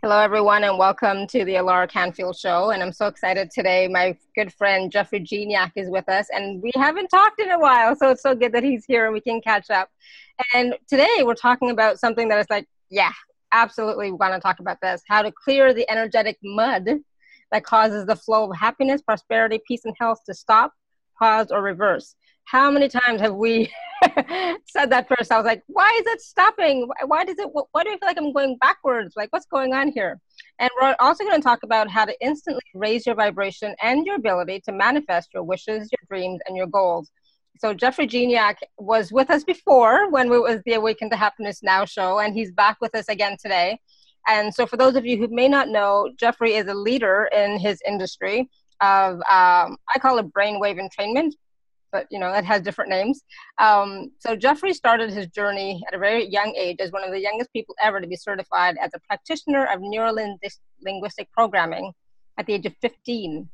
Hello, everyone, and welcome to the Alara Canfield Show. And I'm so excited today. My good friend Jeffrey Gignac is with us, and we haven't talked in a while, so it's so good that he's here and we can catch up. And today we're talking about something that is like, yeah, absolutely, we want to talk about this: how to clear the energetic mud that causes the flow of happiness, prosperity, peace, and health to stop, pause, or reverse. How many times have we said that first? I was like, why is it stopping? Why do I feel like I'm going backwards? Like, what's going on here? And we're also going to talk about how to instantly raise your vibration and your ability to manifest your wishes, your dreams, and your goals. So Jeffrey Gignac was with us before when it was the Awaken to Happiness Now show, and he's back with us again today. And so for those of you who may not know, Jeffrey is a leader in his industry of, I call it brainwave entrainment, but you know, it has different names. So Jeffrey started his journey at a very young age as one of the youngest people ever to be certified as a practitioner of neuro-linguistic programming at the age of 15.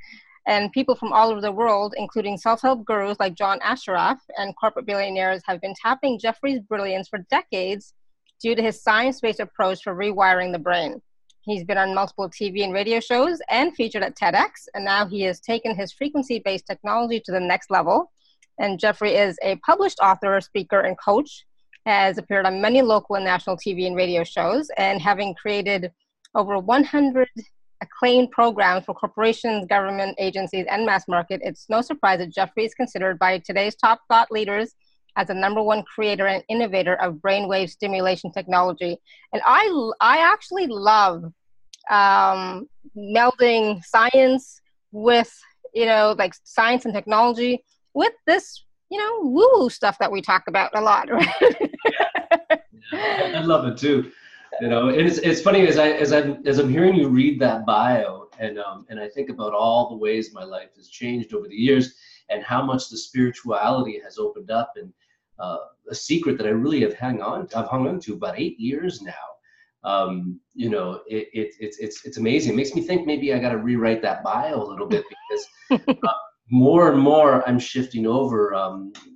And people from all over the world, including self-help gurus like John Ashraf and corporate billionaires, have been tapping Jeffrey's brilliance for decades due to his science-based approach for rewiring the brain. He's been on multiple TV and radio shows and featured at TEDx, and now he has taken his frequency-based technology to the next level. And Jeffrey is a published author, speaker, and coach, has appeared on many local and national TV and radio shows, and having created over 100 acclaimed programs for corporations, government agencies, and mass market, it's no surprise that Jeffrey is considered by today's top thought leaders as the #1 creator and innovator of brainwave stimulation technology. And I actually love melding science with, you know, like science and technology with this, you know, woo-woo stuff that we talk about a lot, right? Yeah, I love it too. You know, it's funny as I'm hearing you read that bio, and I think about all the ways my life has changed over the years, and how much the spirituality has opened up, and a secret that I really have hung on to about 8 years now. You know, it's amazing. It makes me think maybe I got to rewrite that bio a little bit, because more and more I'm shifting over.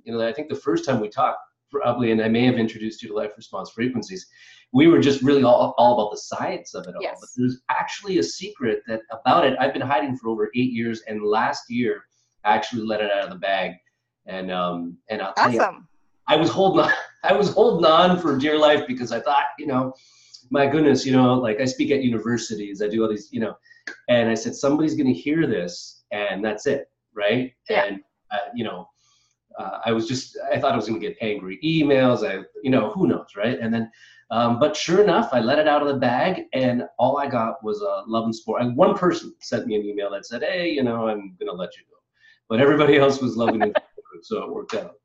You know, I think the first time we talked, probably, and I may have introduced you to life response frequencies, we were just really all about the science of it all. Yes. But there's actually a secret about it I've been hiding for over 8 years, and last year I actually let it out of the bag. And I'll tell you, I was holding on for dear life, because I thought, you know, my goodness, you know, like I speak at universities, I do all these, you know, and I said, somebody's going to hear this, and that's it. Right. Yeah. And, you know, I thought I was going to get angry emails. You know, who knows. Right. And then, but sure enough, I let it out of the bag, and all I got was love and support. And one person sent me an email that said, hey, you know, I'm going to let you go. But everybody else was loving it. So it worked out.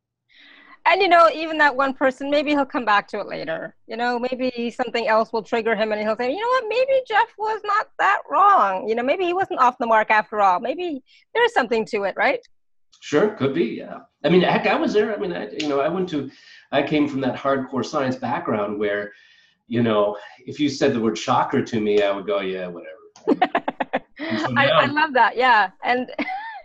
And, you know, even that one person, maybe he'll come back to it later. You know, maybe something else will trigger him and he'll say, you know what, maybe Jeff was not that wrong. You know, maybe he wasn't off the mark after all. Maybe there's something to it, right? Sure, could be, yeah. I mean, heck, I was there. I mean, I came from that hardcore science background where, you know, if you said the word chakra to me, I would go, yeah, whatever. So I love that, yeah. And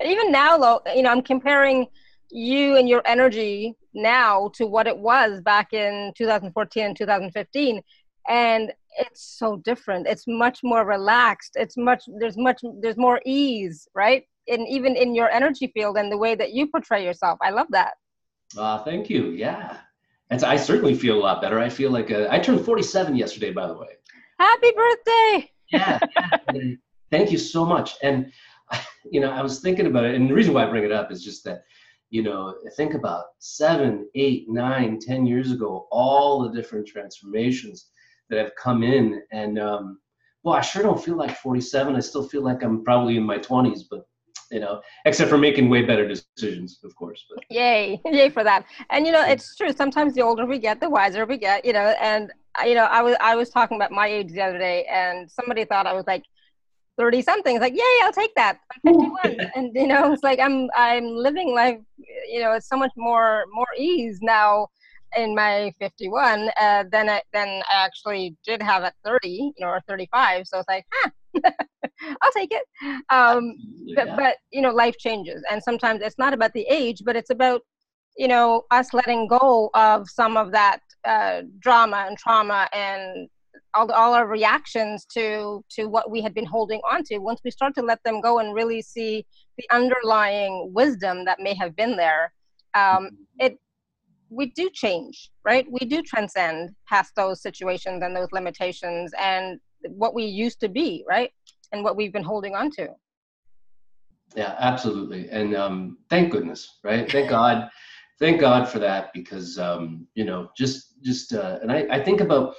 even now, though, you know, I'm comparing you and your energy now to what it was back in 2014 and 2015, and it's so different. It's much more relaxed. There's more ease, right? And even in your energy field and the way that you portray yourself. I love that. Thank you. Yeah. And I certainly feel a lot better. I feel like I turned 47 yesterday, by the way. Happy birthday. Yeah. Thank you so much. And, you know, I was thinking about it, and the reason why I bring it up is just that, you know, think about 7, 8, 9, 10 years ago, all the different transformations that have come in. And, well, I sure don't feel like 47. I still feel like I'm probably in my 20s, but, you know, except for making way better decisions, of course. But. Yay for that. And, you know, it's true. Sometimes the older we get, the wiser we get, you know, and, you know, I was talking about my age the other day, and somebody thought I was like 30 something. It's like, yay, I'll take that. I'm 51. And, you know, it's like, I'm living life, you know, it's so much more ease now in my 51 than I actually did have at 30, you know, or 35. So it's like, I'll take it. But, you know, life changes. And sometimes it's not about the age, but it's about, you know, us letting go of some of that drama and trauma and all our reactions to what we had been holding on to. Once we start to let them go and really see the underlying wisdom that may have been there, we do change, right? We do transcend past those situations and those limitations and what we used to be, right? And what we've been holding on to. Yeah, absolutely. And thank goodness, right? Thank God for that, because you know, and I think about,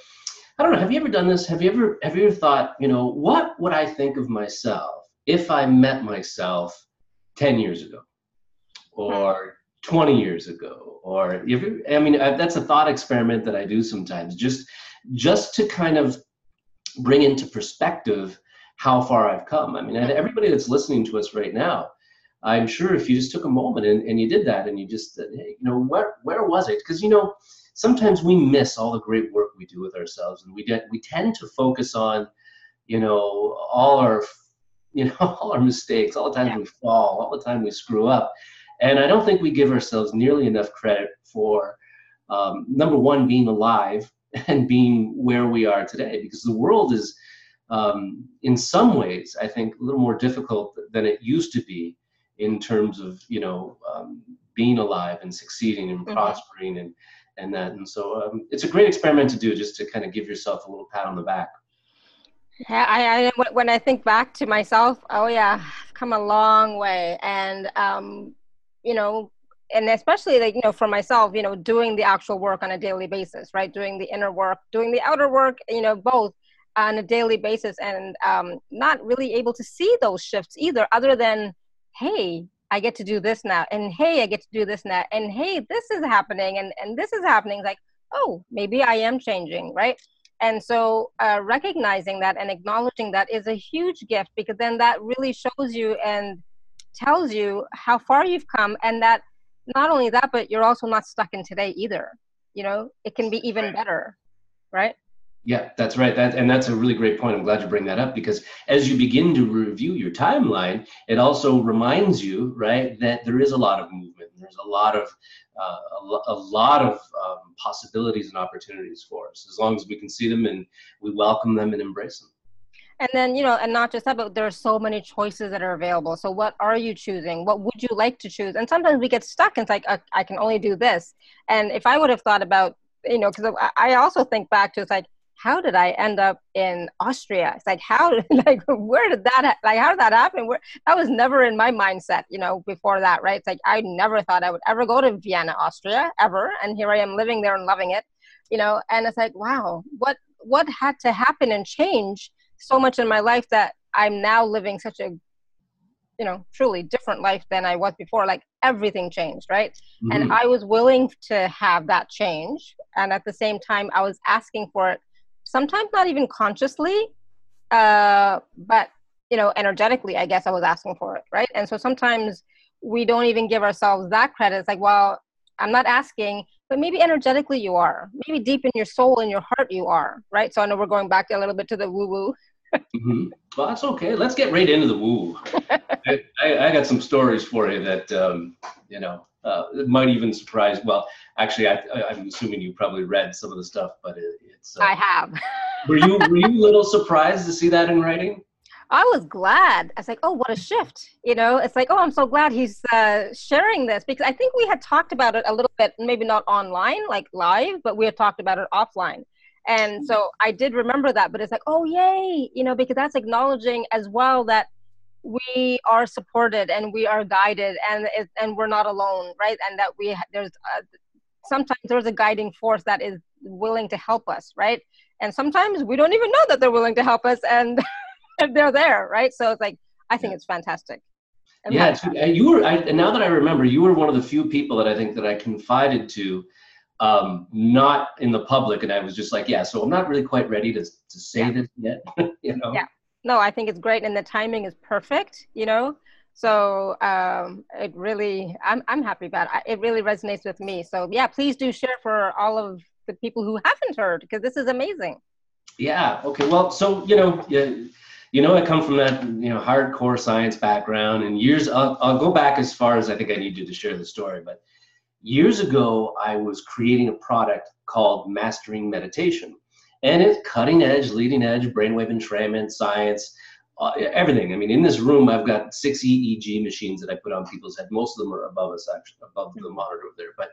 I don't know, have you ever done this? Have you ever thought, you know, what would I think of myself if I met myself 10 years ago or 20 years ago? Or that's a thought experiment that I do sometimes, just to kind of bring into perspective how far I've come. I mean, and everybody that's listening to us right now, I'm sure if you just took a moment and you did that and you just said, hey, you know, where was it? Because, you know, sometimes we miss all the great work we do with ourselves, and we tend to focus on, you know, all our mistakes, all the times we fall, all the time we screw up. And I don't think we give ourselves nearly enough credit for, number one, being alive and being where we are today, because the world is, in some ways, I think, a little more difficult than it used to be in terms of, you know, being alive and succeeding and prospering and that. And so it's a great experiment to do, just to kind of give yourself a little pat on the back. Yeah, when I think back to myself, oh yeah, I've come a long way. And, you know, and especially, like, you know, for myself, you know, doing the actual work on a daily basis, right? Doing the inner work, doing the outer work, you know, both on a daily basis, and not really able to see those shifts either, other than, hey, I get to do this now, and hey, I get to do this now, and hey, this is happening, and this is happening. Like, oh, maybe I am changing, right? And so recognizing that and acknowledging that is a huge gift, because then that really shows you and tells you how far you've come, and that not only that, but you're also not stuck in today either. You know, it can be even better, right? Yeah, that's right. That's a really great point. I'm glad you bring that up, because as you begin to review your timeline, it also reminds you, right, that there is a lot of movement. There's a lot of possibilities and opportunities for us, as long as we can see them and we welcome them and embrace them. And then, you know, and not just that, but there are so many choices that are available. So what are you choosing? What would you like to choose? And sometimes we get stuck and it's like, I can only do this. And if I would have thought about, you know, because I also think back to, it's like, how did I end up in Austria? It's like, where did that, how did that happen? That was never in my mindset, you know, before that, right? It's like, I never thought I would ever go to Vienna, Austria, ever. And here I am living there and loving it, you know, and it's like, wow, what had to happen and change so much in my life that I'm now living such a, you know, truly different life than I was before. Like, everything changed, right? And I was willing to have that change. And at the same time, I was asking for it, sometimes not even consciously, but, you know, energetically, I guess I was asking for it, right? And so sometimes we don't even give ourselves that credit. It's like, well, I'm not asking, but maybe energetically you are. Maybe deep in your soul, in your heart, you are, right? So I know we're going back a little bit to the woo-woo. Well, that's okay. Let's get right into the woo. I got some stories for you that, you know, it might even surprise. Well, actually, I'm assuming you probably read some of the stuff, but it's. I have. Were you a little surprised to see that in writing? I was glad. I was like, oh, what a shift. You know, it's like, oh, I'm so glad he's sharing this, because I think we had talked about it a little bit, maybe not online, like live, but we had talked about it offline. And so I did remember that, but it's like, oh, yay, you know, because that's acknowledging as well that we are supported and we are guided, and we're not alone, right? And that sometimes there's a guiding force that is willing to help us, right? And sometimes we don't even know that they're willing to help us, and they're there, right? So it's like, I think it's fantastic. Yeah, now that I remember, you were one of the few people that I think that I confided to, not in the public, and I was just like, yeah, so I'm not really quite ready to say this yet, you know? Yeah, no, I think it's great, and the timing is perfect, you know? So it really, I'm happy about it. It really resonates with me. So yeah, please do share for all of the people who haven't heard, because this is amazing. Yeah, okay, well, so, you know, I come from that, you know, hardcore science background, and I'll go back as far as I think I need to share the story, but years ago, I was creating a product called Mastering Meditation. And it's cutting edge, leading edge, brainwave entrainment, science, everything. I mean, in this room, I've got 6 EEG machines that I put on people's head. Most of them are above us, actually, above the monitor over there. But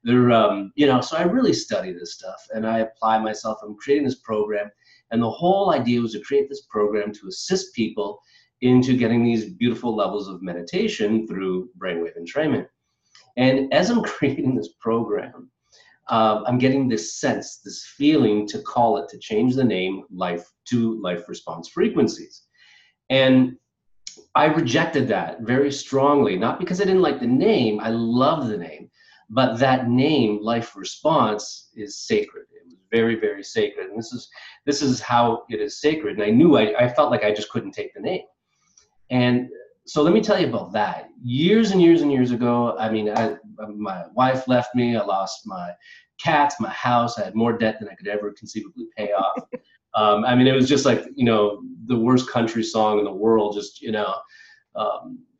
they're, you know, so I really study this stuff and I apply myself. I'm creating this program. And the whole idea was to create this program to assist people into getting these beautiful levels of meditation through brainwave entrainment. And as I'm creating this program, I'm getting this sense, this feeling to call it, to change the name life to life response frequencies. And I rejected that very strongly, not because I didn't like the name, I love the name, but that name, life response, is sacred. It was very, very sacred. And this is how it is sacred. And I knew, I felt like I just couldn't take the name. And so let me tell you about that. Years and years and years ago, I mean, my wife left me, I lost my cats, my house, I had more debt than I could ever conceivably pay off. I mean, it was just like, you know, the worst country song in the world, just, you know,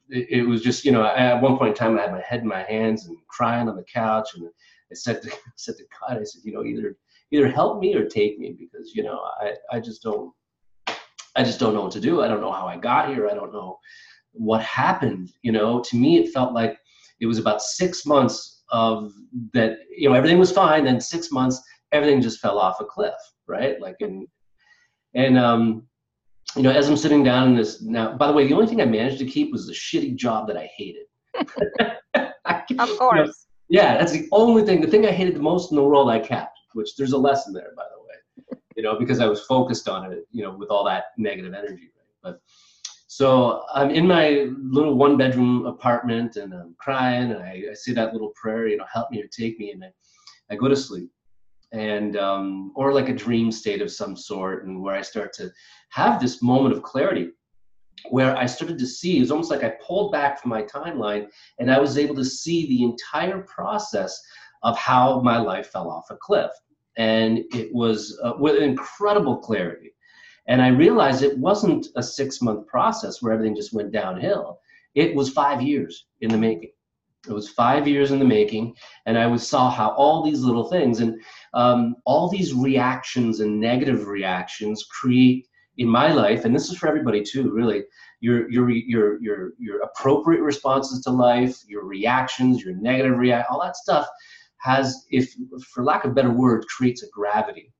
it was just, you know, at one point in time, I had my head in my hands and crying on the couch. And I said to God, I said, you know, either help me or take me, because, you know, I just don't know what to do. I don't know how I got here. I don't know what happened. You know, to me, it felt like it was about 6 months of that, you know, everything was fine. Then 6 months, everything just fell off a cliff, right? Like, you know, as I'm sitting down in this now, by the way, the only thing I managed to keep was the shitty job that I hated. Of course. You know, yeah, that's the only thing. The thing I hated the most in the world I kept, which there's a lesson there, by the way, you know, because I was focused on it, you know, with all that negative energy. Right? But so I'm in my little 1-bedroom apartment and I'm crying and I say that little prayer, you know, help me or take me. And I go to sleep. And or like a dream state of some sort, and where I start to have this moment of clarity where I started to see, it was almost like I pulled back from my timeline and I was able to see the entire process of how my life fell off a cliff. And it was with incredible clarity. And I realized it wasn't a 6-month process where everything just went downhill. It was 5 years in the making. It was 5 years in the making, and I saw how all these little things and all these reactions and negative reactions create in my life, and this is for everybody too, really, your appropriate responses to life, your reactions, your negative all that stuff has, if for lack of a better word, creates a gravity,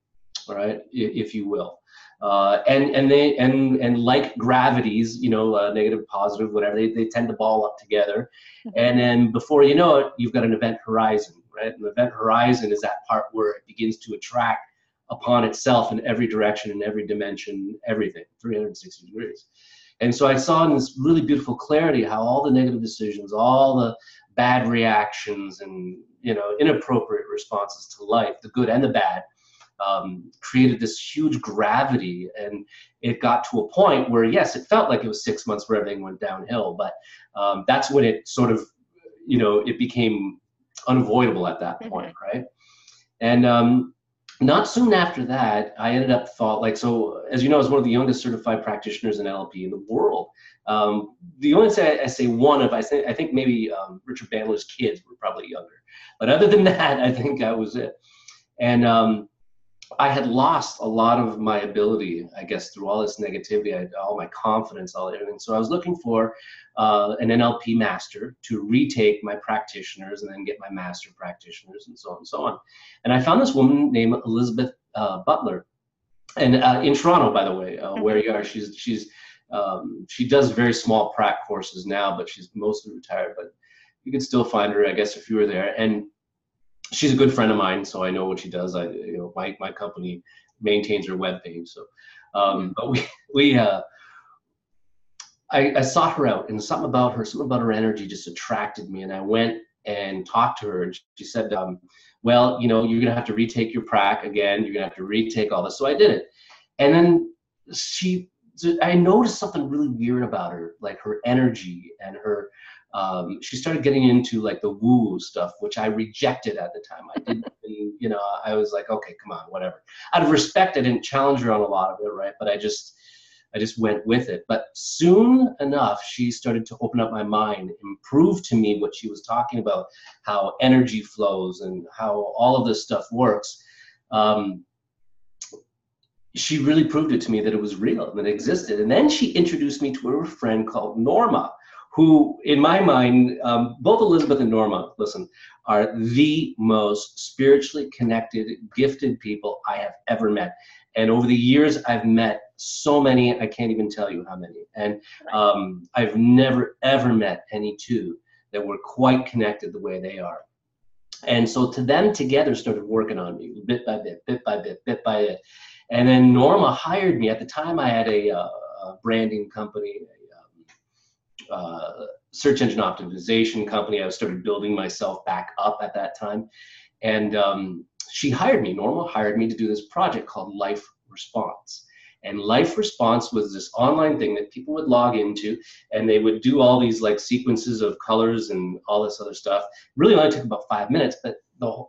all right, if you will. And like gravities, you know, negative, positive, whatever, they tend to ball up together. And then before you know it, you've got an event horizon, right? And the event horizon is that part where it begins to attract upon itself in every direction, in every dimension, everything, 360 degrees. And so I saw in this really beautiful clarity how all the negative decisions, all the bad reactions and, you know, inappropriate responses to life, the good and the bad, created this huge gravity. And it got to a point where, yes, it felt like it was 6 months where everything went downhill, but that's when it sort of, you know, it became unavoidable at that point, right? And not soon after that, I ended up so as you know, I was one of the youngest certified practitioners in NLP in the world. The only thing I say I think maybe Richard Bandler's kids were probably younger, but other than that, I think I was it. And I had lost a lot of my ability, I guess, through all this negativity, all my confidence, everything. So I was looking for an NLP master to retake my practitioners and then get my master practitioners and so on and so on. And I found this woman named Elizabeth Butler, and in Toronto, by the way, where you are. She does very small prac courses now, but she's mostly retired. But you could still find her, I guess, if you were there. And she's a good friend of mine, so I know what she does. My company maintains her webpage. So, but I sought her out, and something about her energy just attracted me. And I went and talked to her, and she said, well, you know, you're gonna have to retake your prac again. You're gonna have to retake all this. So I did it, and then I noticed something really weird about her, like her energy and her. She started getting into like the woo stuff, which I rejected at the time. I didn't, you know, I was like, okay, come on, whatever. Out of respect, I didn't challenge her on a lot of it, right? But I just went with it. But soon enough, she started to open up my mind and prove to me what she was talking about, how energy flows and how all of this stuff works. she really proved it to me that it was real and that it existed. And then she introduced me to her friend called Norma, who, in my mind, both Elizabeth and Norma, listen, are the most spiritually connected, gifted people I have ever met. And over the years, I've met so many, I can't even tell you how many. And I've never, ever met any two that were quite connected the way they are. And so to them together started working on me bit by bit, bit by bit, bit by bit. And then Norma hired me. At the time, I had a branding company, search engine optimization company. I started building myself back up at that time. And she hired me, Norma hired me to do this project called Life Response. And Life Response was this online thing that people would log into, and they would do all these like sequences of colors and all this other stuff. Really only took about 5 minutes, but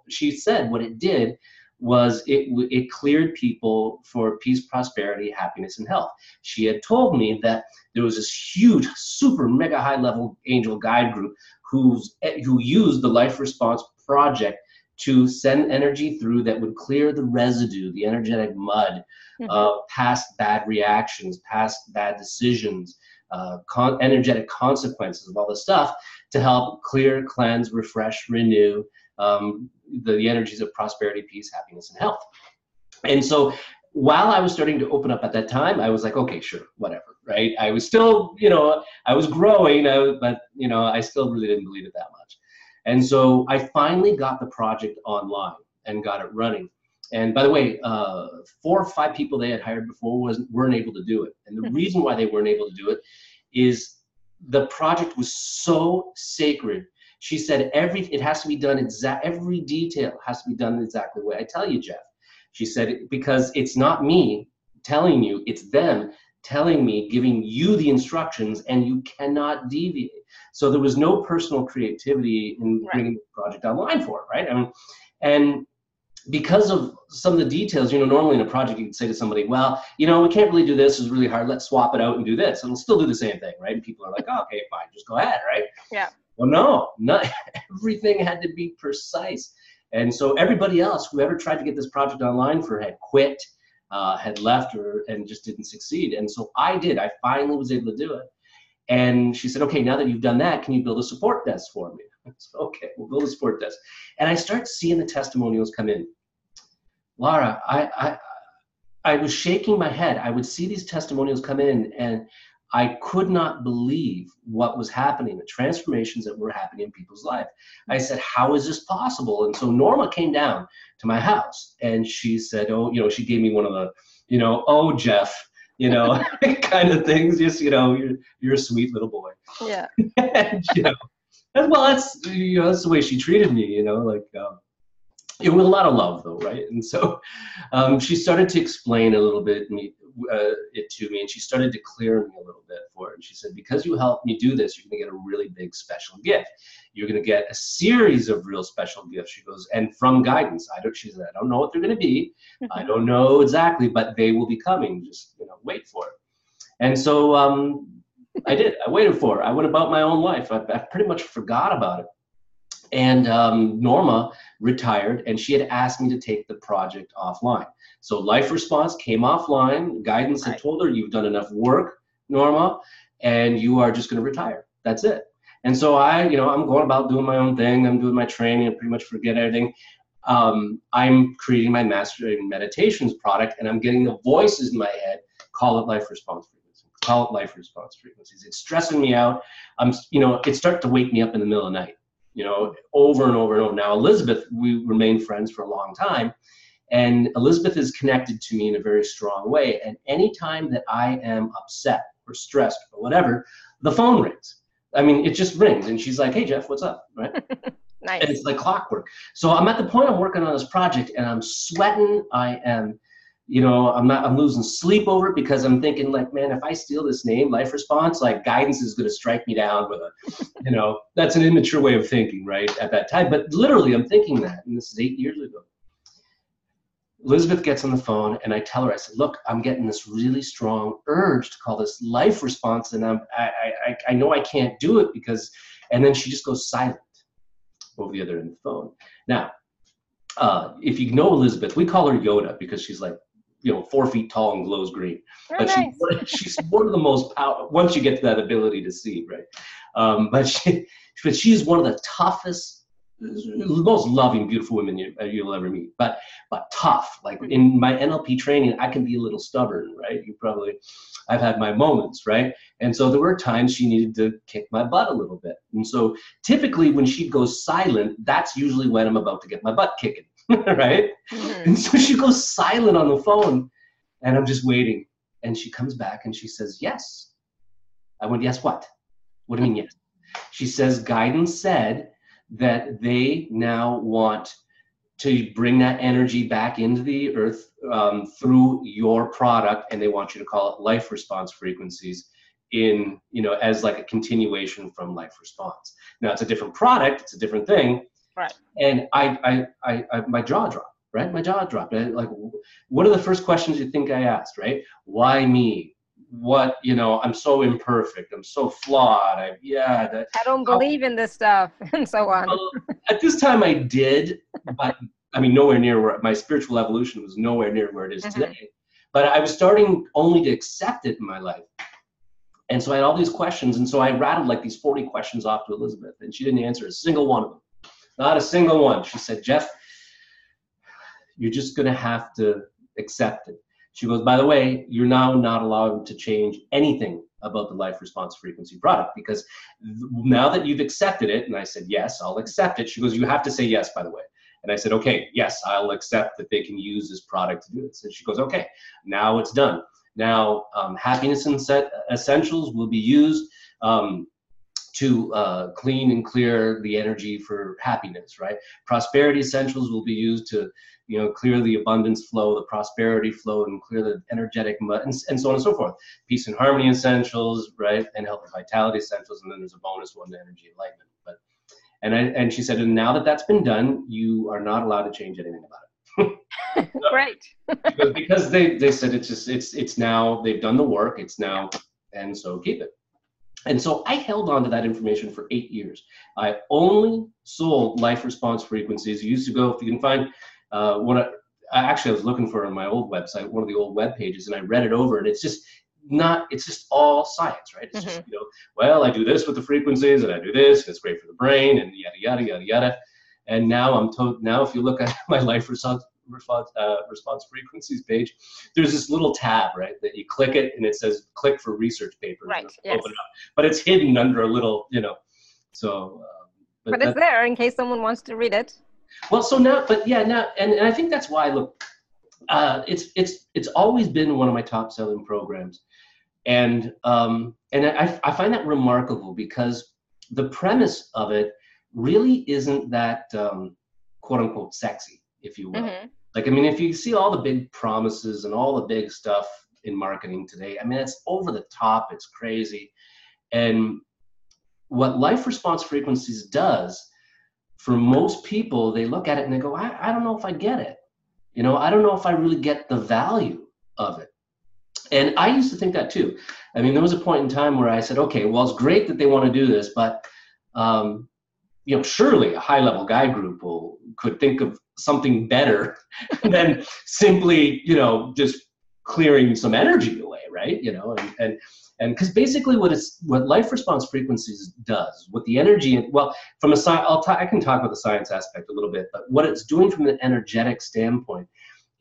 she said what it did was it cleared people for peace, prosperity, happiness, and health. She had told me that there was this huge, super mega high level angel guide group who used the Life Response project to send energy through that would clear the residue, the energetic mud, past bad reactions, past bad decisions, energetic consequences of all this stuff to help clear, cleanse, refresh, renew the energies of prosperity, peace, happiness, and health. And so while I was starting to open up at that time, I was like, okay, sure, whatever, right? I was still, I was growing, but, I still really didn't believe it that much. And so I finally got the project online and got it running. And by the way, 4 or 5 people they had hired before weren't able to do it. And the reason why they weren't able to do it is the project was so sacred. She said it has to be done every detail has to be done exactly the way I tell you, Jeff. She said, because it's not me telling you, it's them telling me, giving you the instructions, and you cannot deviate. So there was no personal creativity in bringing the project online for it, right? And because of some of the details, normally in a project you could say to somebody, well, we can't really do this, it's really hard, let's swap it out and do this. It'll still do the same thing, right? And people are like, oh, okay, fine, just go ahead, right? Yeah. Well, no, not everything had to be precise. And so everybody else, whoever tried to get this project online had quit, had left, and just didn't succeed. And so I did. I finally was able to do it. And she said, okay, now that you've done that, can you build a support desk for me? I said, okay, we'll build a support desk. And I start seeing the testimonials come in. Laura, I was shaking my head. I would see these testimonials come in, and I could not believe what was happening, the transformations that were happening in people's life. I said, how is this possible? And so Norma came down to my house, and she said, oh, she gave me one of the, oh, Jeff, kind of things. Just, you're a sweet little boy. Yeah. And, well, that's the way she treated me, with a lot of love, though, right? And so she started to explain a little bit it to me, and she started to clear me a little bit for it. And she said, because you helped me do this, you're going to get a really big special gift. You're going to get a series of real special gifts. She goes, and from guidance. She said, I don't know what they're going to be. I don't know exactly, but they will be coming. Just, wait for it. And so I did. I waited for it. I went about my own life. I pretty much forgot about it. And Norma retired, and she had asked me to take the project offline. So Life Response came offline. Guidance had told her, you've done enough work, Norma, and you are just going to retire. That's it. And so I'm going about doing my own thing. I'm doing my training. I pretty much forget everything. I'm creating my Master Meditations product, and I'm getting the voices in my head, call it Life Response frequency. Call it Life Response frequencies. It's stressing me out. It started to wake me up in the middle of the night. Over and over and over. Now, Elizabeth, we remained friends for a long time, and Elizabeth is connected to me in a very strong way. And anytime that I am upset or stressed or whatever, the phone rings. It just rings, and she's like, hey, Jeff, what's up, right? Nice. And it's like clockwork. So I'm at the point I'm working on this project, and I'm sweating. I am, I'm losing sleep over it because I'm thinking, like, man, if I steal this name, Life Response, like, guidance is going to strike me down with that's an immature way of thinking, right, at that time. But literally, I'm thinking that, and this is 8 years ago. Elizabeth gets on the phone, and I tell her, I said, look, I'm getting this really strong urge to call this Life Response, and I know I can't do it because, and then she just goes silent over the other end of the phone. Now, if you know Elizabeth, we call her Yoda because she's like 4 feet tall and glows green. Oh, But nice. she's one of the most powerful, once you get to that ability to see, right? But she's one of the toughest, most loving, beautiful women you'll ever meet. But tough. Like in my NLP training, I can be a little stubborn, right? I've had my moments, right? And so there were times she needed to kick my butt a little bit. And so typically when she goes silent, that's usually when I'm about to get my butt kicking, right? Mm-hmm. And so she goes silent on the phone, and I'm just waiting. And she comes back and she says, yes. I went, yes, what? What do you mean, yes? She says, guidance said that they now want to bring that energy back into the earth through your product, and they want you to call it life response frequencies as like a continuation from life response. Now it's a different product, it's a different thing. Right. And I my jaw dropped, right? My jaw dropped. Like, what are the first questions you think I asked, right? Why me? What, I'm so imperfect. I'm so flawed. I don't believe in this stuff, and so on. Well, at this time I did, but I mean, nowhere near where my spiritual evolution was, nowhere near where it is today. But I was starting only to accept it in my life. And so I had all these questions. And so I rattled like these 40 questions off to Elizabeth, and she didn't answer a single one of them. Not a single one. She said, Jeff, you're just going to have to accept it. She goes, by the way, you're now not allowed to change anything about the life response frequency product, because now that you've accepted it, and I said, yes, I'll accept it. She goes, you have to say yes, by the way. And I said, okay, yes, I'll accept that they can use this product to do this. And she goes, okay, now it's done. Now, happiness essentials will be used to clean and clear the energy for happiness, right? Prosperity essentials will be used to, clear the abundance flow, the prosperity flow, and clear the energetic mud, and so on and so forth. Peace and harmony essentials, right? And health and vitality essentials, and then there's a bonus one, energy enlightenment. And she said, and now that that's been done, you are not allowed to change anything about it. Right. because they said it's now, they've done the work, it's now, and so keep it. And so I held on to that information for 8 years. I only sold life response frequencies. You used to go, if you can find I was looking for on my old website, one of the old web pages, and I read it over, and it's just all science, right? It's just, well, I do this with the frequencies, and I do this, and it's great for the brain, and yada, yada, yada, yada. And now now if you look at my life response frequencies page, there's this little tab, right, that you click it, and it says click for research papers. Right, yes. Open it up. But it's hidden under a little, so. But it's there in case someone wants to read it. Well, so now, and I think that's why, look, it's always been one of my top selling programs. And I find that remarkable, because the premise of it really isn't that quote unquote sexy, if you will. Like, I mean, if you see all the big promises and all the big stuff in marketing today, I mean, it's over the top, it's crazy. And what life response frequencies does, for most people, they look at it and they go, I don't know if I get it. I don't know if I really get the value of it. And I used to think that too. I mean, there was a point in time where I said, okay, well, it's great that they want to do this, but surely a high-level guy group could think of something better than simply, just clearing some energy away, right? And because basically what life response frequencies does, what the energy, well, from I can talk about the science aspect a little bit, but what it's doing from an energetic standpoint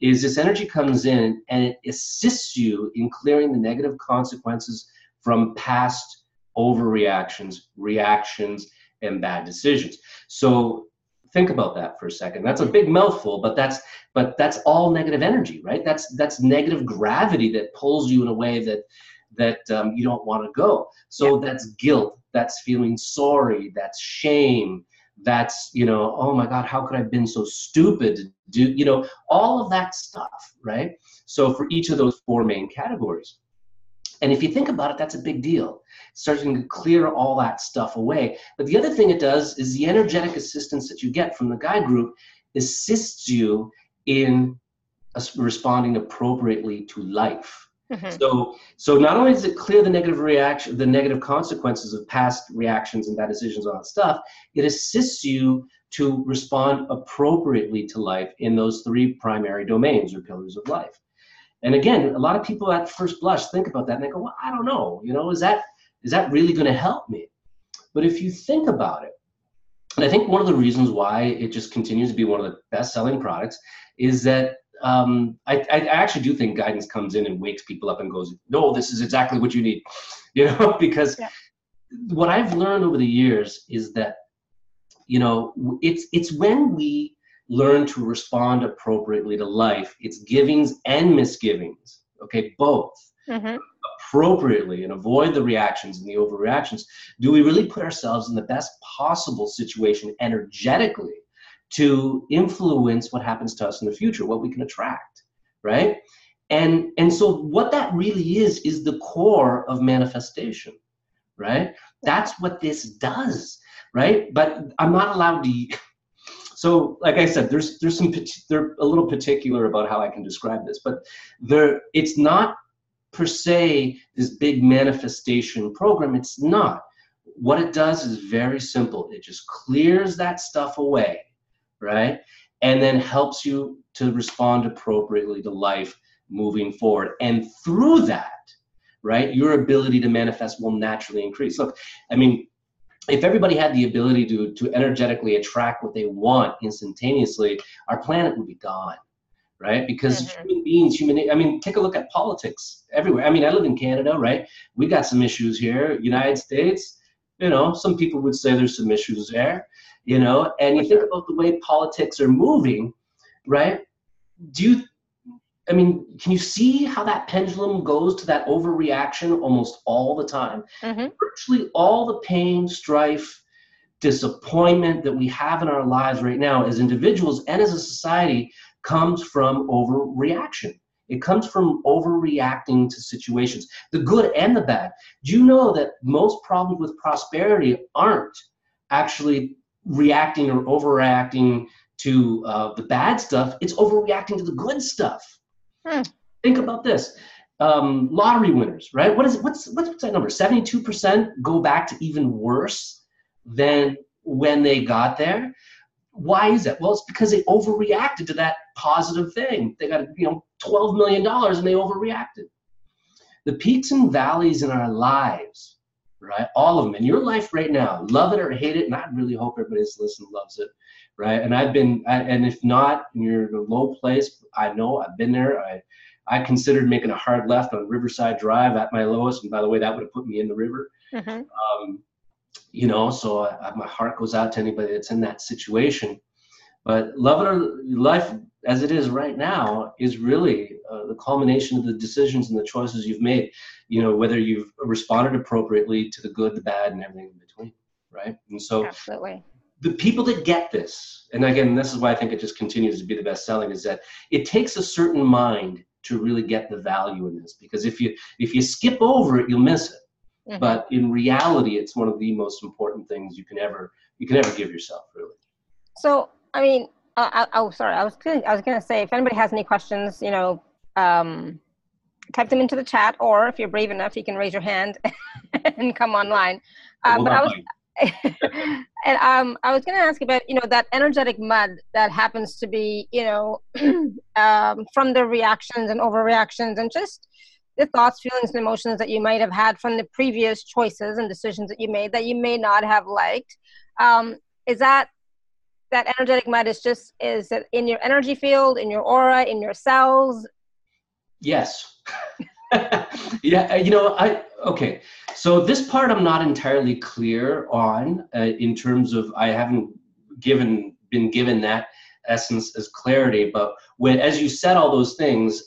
is this energy comes in and it assists you in clearing the negative consequences from past overreactions, reactions, and bad decisions. So think about that for a second. That's a big mouthful, but that's all negative energy, right? That's negative gravity that pulls you in a way that you don't want to go. So that's guilt, that's feeling sorry, that's shame, that's, oh my God, how could I have been so stupid to do, all of that stuff, right? So for each of those 4 main categories. And if you think about it, that's a big deal. Starting to clear all that stuff away. But the other thing it does is the energetic assistance that you get from the guide group assists you in responding appropriately to life. So not only does it clear the negative consequences of past reactions and bad decisions on that stuff, it assists you to respond appropriately to life in those 3 primary domains or pillars of life. And again, a lot of people at first blush think about that and they go, well, I don't know, is that really going to help me? But if you think about it, and I think one of the reasons why it just continues to be one of the best selling products is that I actually do think guidance comes in and wakes people up and goes, no, this is exactly what you need, because what I've learned over the years is that, it's when we learn to respond appropriately to life, it's givings and misgivings, okay, both. Mm-hmm. Appropriately and avoid the reactions and the overreactions, do we really put ourselves in the best possible situation energetically to influence what happens to us in the future, what we can attract, right? And so what that really is the core of manifestation, right? That's what this does, right? But I'm not allowed to. So, like I said, they're a little particular about how I can describe this, but it's not per se this big manifestation program. It's not. What it does is very simple. It just clears that stuff away, right? And then helps you to respond appropriately to life moving forward. And through that, right, your ability to manifest will naturally increase. Look, I mean, if everybody had the ability to energetically attract what they want instantaneously, our planet would be gone. Right? Because human beings, take a look at politics everywhere. I mean, I live in Canada, right? We got some issues here. United States, some people would say there's some issues there, and you think about the way politics are moving, right? Can you see how that pendulum goes to that overreaction almost all the time? Mm-hmm. Virtually all the pain, strife, disappointment that we have in our lives right now as individuals and as a society comes from overreaction. It comes from overreacting to situations, the good and the bad. Do you know that most problems with prosperity aren't actually reacting or overreacting to the bad stuff? It's overreacting to the good stuff. Think about this. Lottery winners, right? What's that number? 72% go back to even worse than when they got there. Why is that? Well, it's because they overreacted to that positive thing. They got $12 million and they overreacted. The peaks and valleys in our lives, right? All of them in your life right now, love it or hate it, and I really hope everybody that's listening loves it, right? And and if not, and you're in a low place, I know I've been there. I considered making a hard left on Riverside Drive at my lowest, and by the way, that would have put me in the river. Mm-hmm. So my heart goes out to anybody that's in that situation. But love it or life as it is right now is really the culmination of the decisions and the choices you've made, whether you've responded appropriately to the good, the bad, and everything in between, right? And so absolutely. The people that get this, and again, this is why I think it just continues to be the best selling, is that it takes a certain mind to really get the value in this. Because if you skip over it, you'll miss it. Mm-hmm. But in reality, it's one of the most important things you can ever give yourself, really. So, I mean, sorry, I was gonna say, if anybody has any questions, type them into the chat, or if you're brave enough, you can raise your hand and come online. But I was, and I was gonna ask about, that energetic mud that happens to be, from the reactions and overreactions and just the thoughts, feelings, and emotions that you might have had from the previous choices and decisions that you made that you may not have liked. Is that energetic mud is it in your energy field, in your aura, in your cells? Yes. Yeah. Okay. So this part I'm not entirely clear on in terms of, I haven't been given that essence as clarity, but as you said all those things,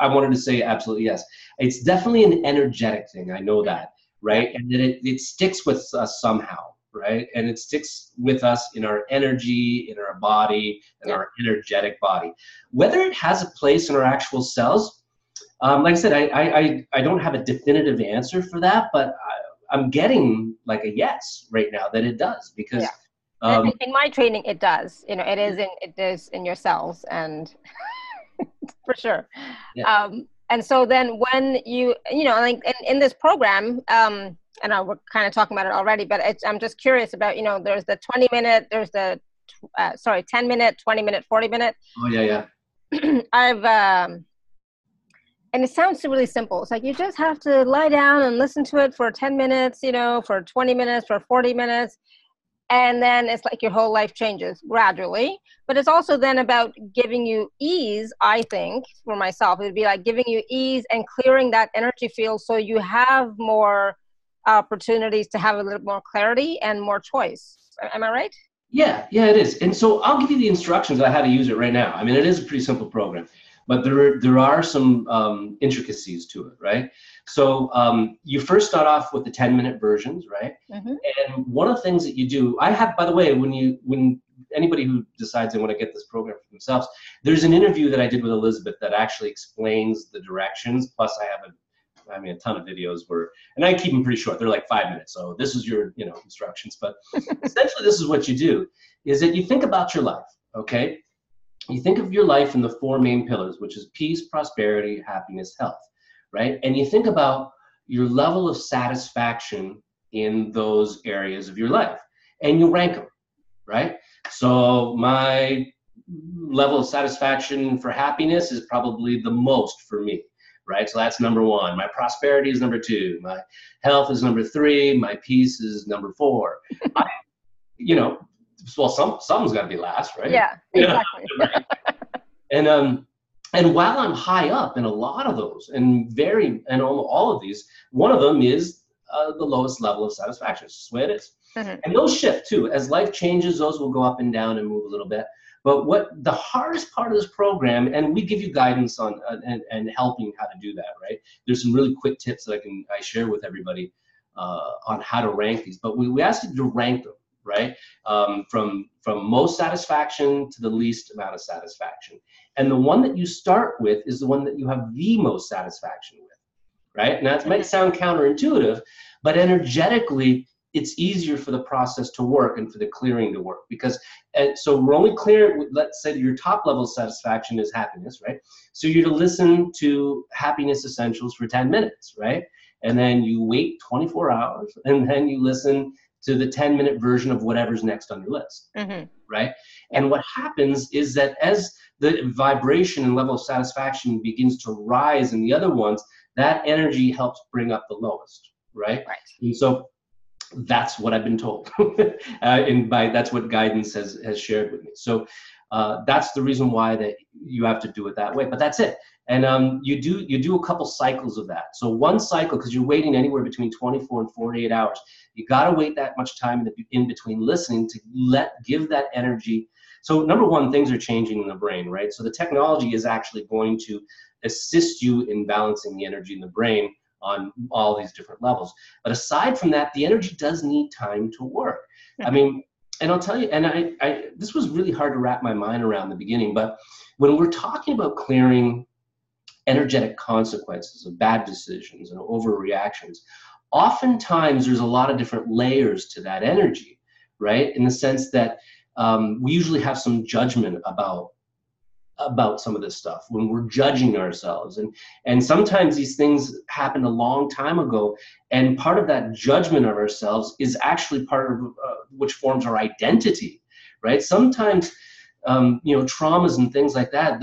I wanted to say absolutely yes. It's definitely an energetic thing. I know that, right? And then it sticks with us somehow, right? And it sticks with us in our energy, in our body, in our energetic body. Whether it has a place in our actual cells, like I said, I don't have a definitive answer for that, but I'm getting like a yes right now that it does, because in my training it does. It is in your cells, and for sure. Yeah. And so then when like in this program, and we're kind of talking about it already, but I'm just curious about, there's the 20-minute, there's the 10-minute, 20-minute, 40-minute. Oh yeah. I've And it sounds really simple. It's like you just have to lie down and listen to it for 10 minutes, for 20 minutes, for 40 minutes. And then it's like your whole life changes gradually. But it's also then about giving you ease, I think, for myself. It would be like giving you ease and clearing that energy field so you have more opportunities to have a little more clarity and more choice. Am I right? Yeah, it is. And so I'll give you the instructions on how to use it right now. I mean, it is a pretty simple program, but there are some intricacies to it, right? So you first start off with the 10-minute versions, right? Mm-hmm. And one of the things that you do, I have, by the way, when anybody who decides they want to get this program for themselves, there's an interview that I did with Elizabeth that actually explains the directions. Plus, I have a ton of videos and I keep them pretty short. They're like 5 minutes. So this is your, instructions. But essentially, this is what you do: is that you think about your life, okay? You think of your life in the 4 main pillars, which is peace, prosperity, happiness, health, right? And you think about your level of satisfaction in those areas of your life, and you rank them, right? So my level of satisfaction for happiness is probably the most for me, right? So that's number 1. My prosperity is number 2. My health is number 3. My peace is number 4. Well, something's got to be last, right? Yeah, exactly. And while I'm high up in a lot of those, and all of these, one of them is the lowest level of satisfaction. It's just the way it is. Mm-hmm. And those shift too. As life changes, those will go up and down and move a little bit. But what the hardest part of this program, and we give you guidance on and helping how to do that, right? There's some really quick tips that I share with everybody on how to rank these. But we ask you to rank them, right? From most satisfaction to the least amount of satisfaction. And the one that you start with is the one that you have the most satisfaction with, right? Now, it might sound counterintuitive, but energetically, it's easier for the process to work and for the clearing to work, because so we're only clear, let's say your top level of satisfaction is happiness, right? So you're to listen to Happiness Essentials for 10 minutes, right? And then you wait 24 hours, and then you listen to the 10-minute version of whatever's next on your list, right? And what happens is that as the vibration and level of satisfaction begins to rise in the other ones, that energy helps bring up the lowest, right? And so that's what I've been told, that's what guidance has shared with me. So that's the reason why that you have to do it that way. But that's it. And you do a couple cycles of that. So one cycle, because you're waiting anywhere between 24 and 48 hours, you got to wait that much time in between listening to give that energy. So number 1, things are changing in the brain, right? So the technology is actually going to assist you in balancing the energy in the brain on all these different levels. But aside from that, the energy does need time to work. I mean, and I'll tell you, and I this was really hard to wrap my mind around in the beginning, but when we're talking about clearing energetic consequences of bad decisions and overreactions, oftentimes there's a lot of different layers to that energy, right? In the sense that we usually have some judgment about some of this stuff when we're judging ourselves, and sometimes these things happened a long time ago, and part of that judgment of ourselves is actually part of which forms our identity, right? Sometimes traumas and things like that,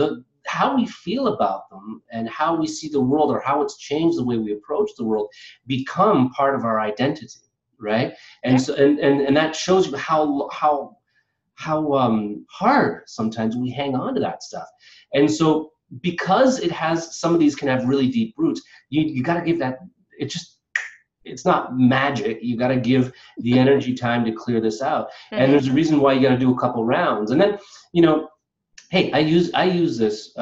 how we feel about them and how we see the world, or how it's changed the way we approach the world, become part of our identity, right? And so and that shows you how hard sometimes we hang on to that stuff. And so because some of these can have really deep roots, you got to give that, it's not magic. You got to give the energy time to clear this out. And there's a reason why you got to do a couple rounds. And then, hey, I use this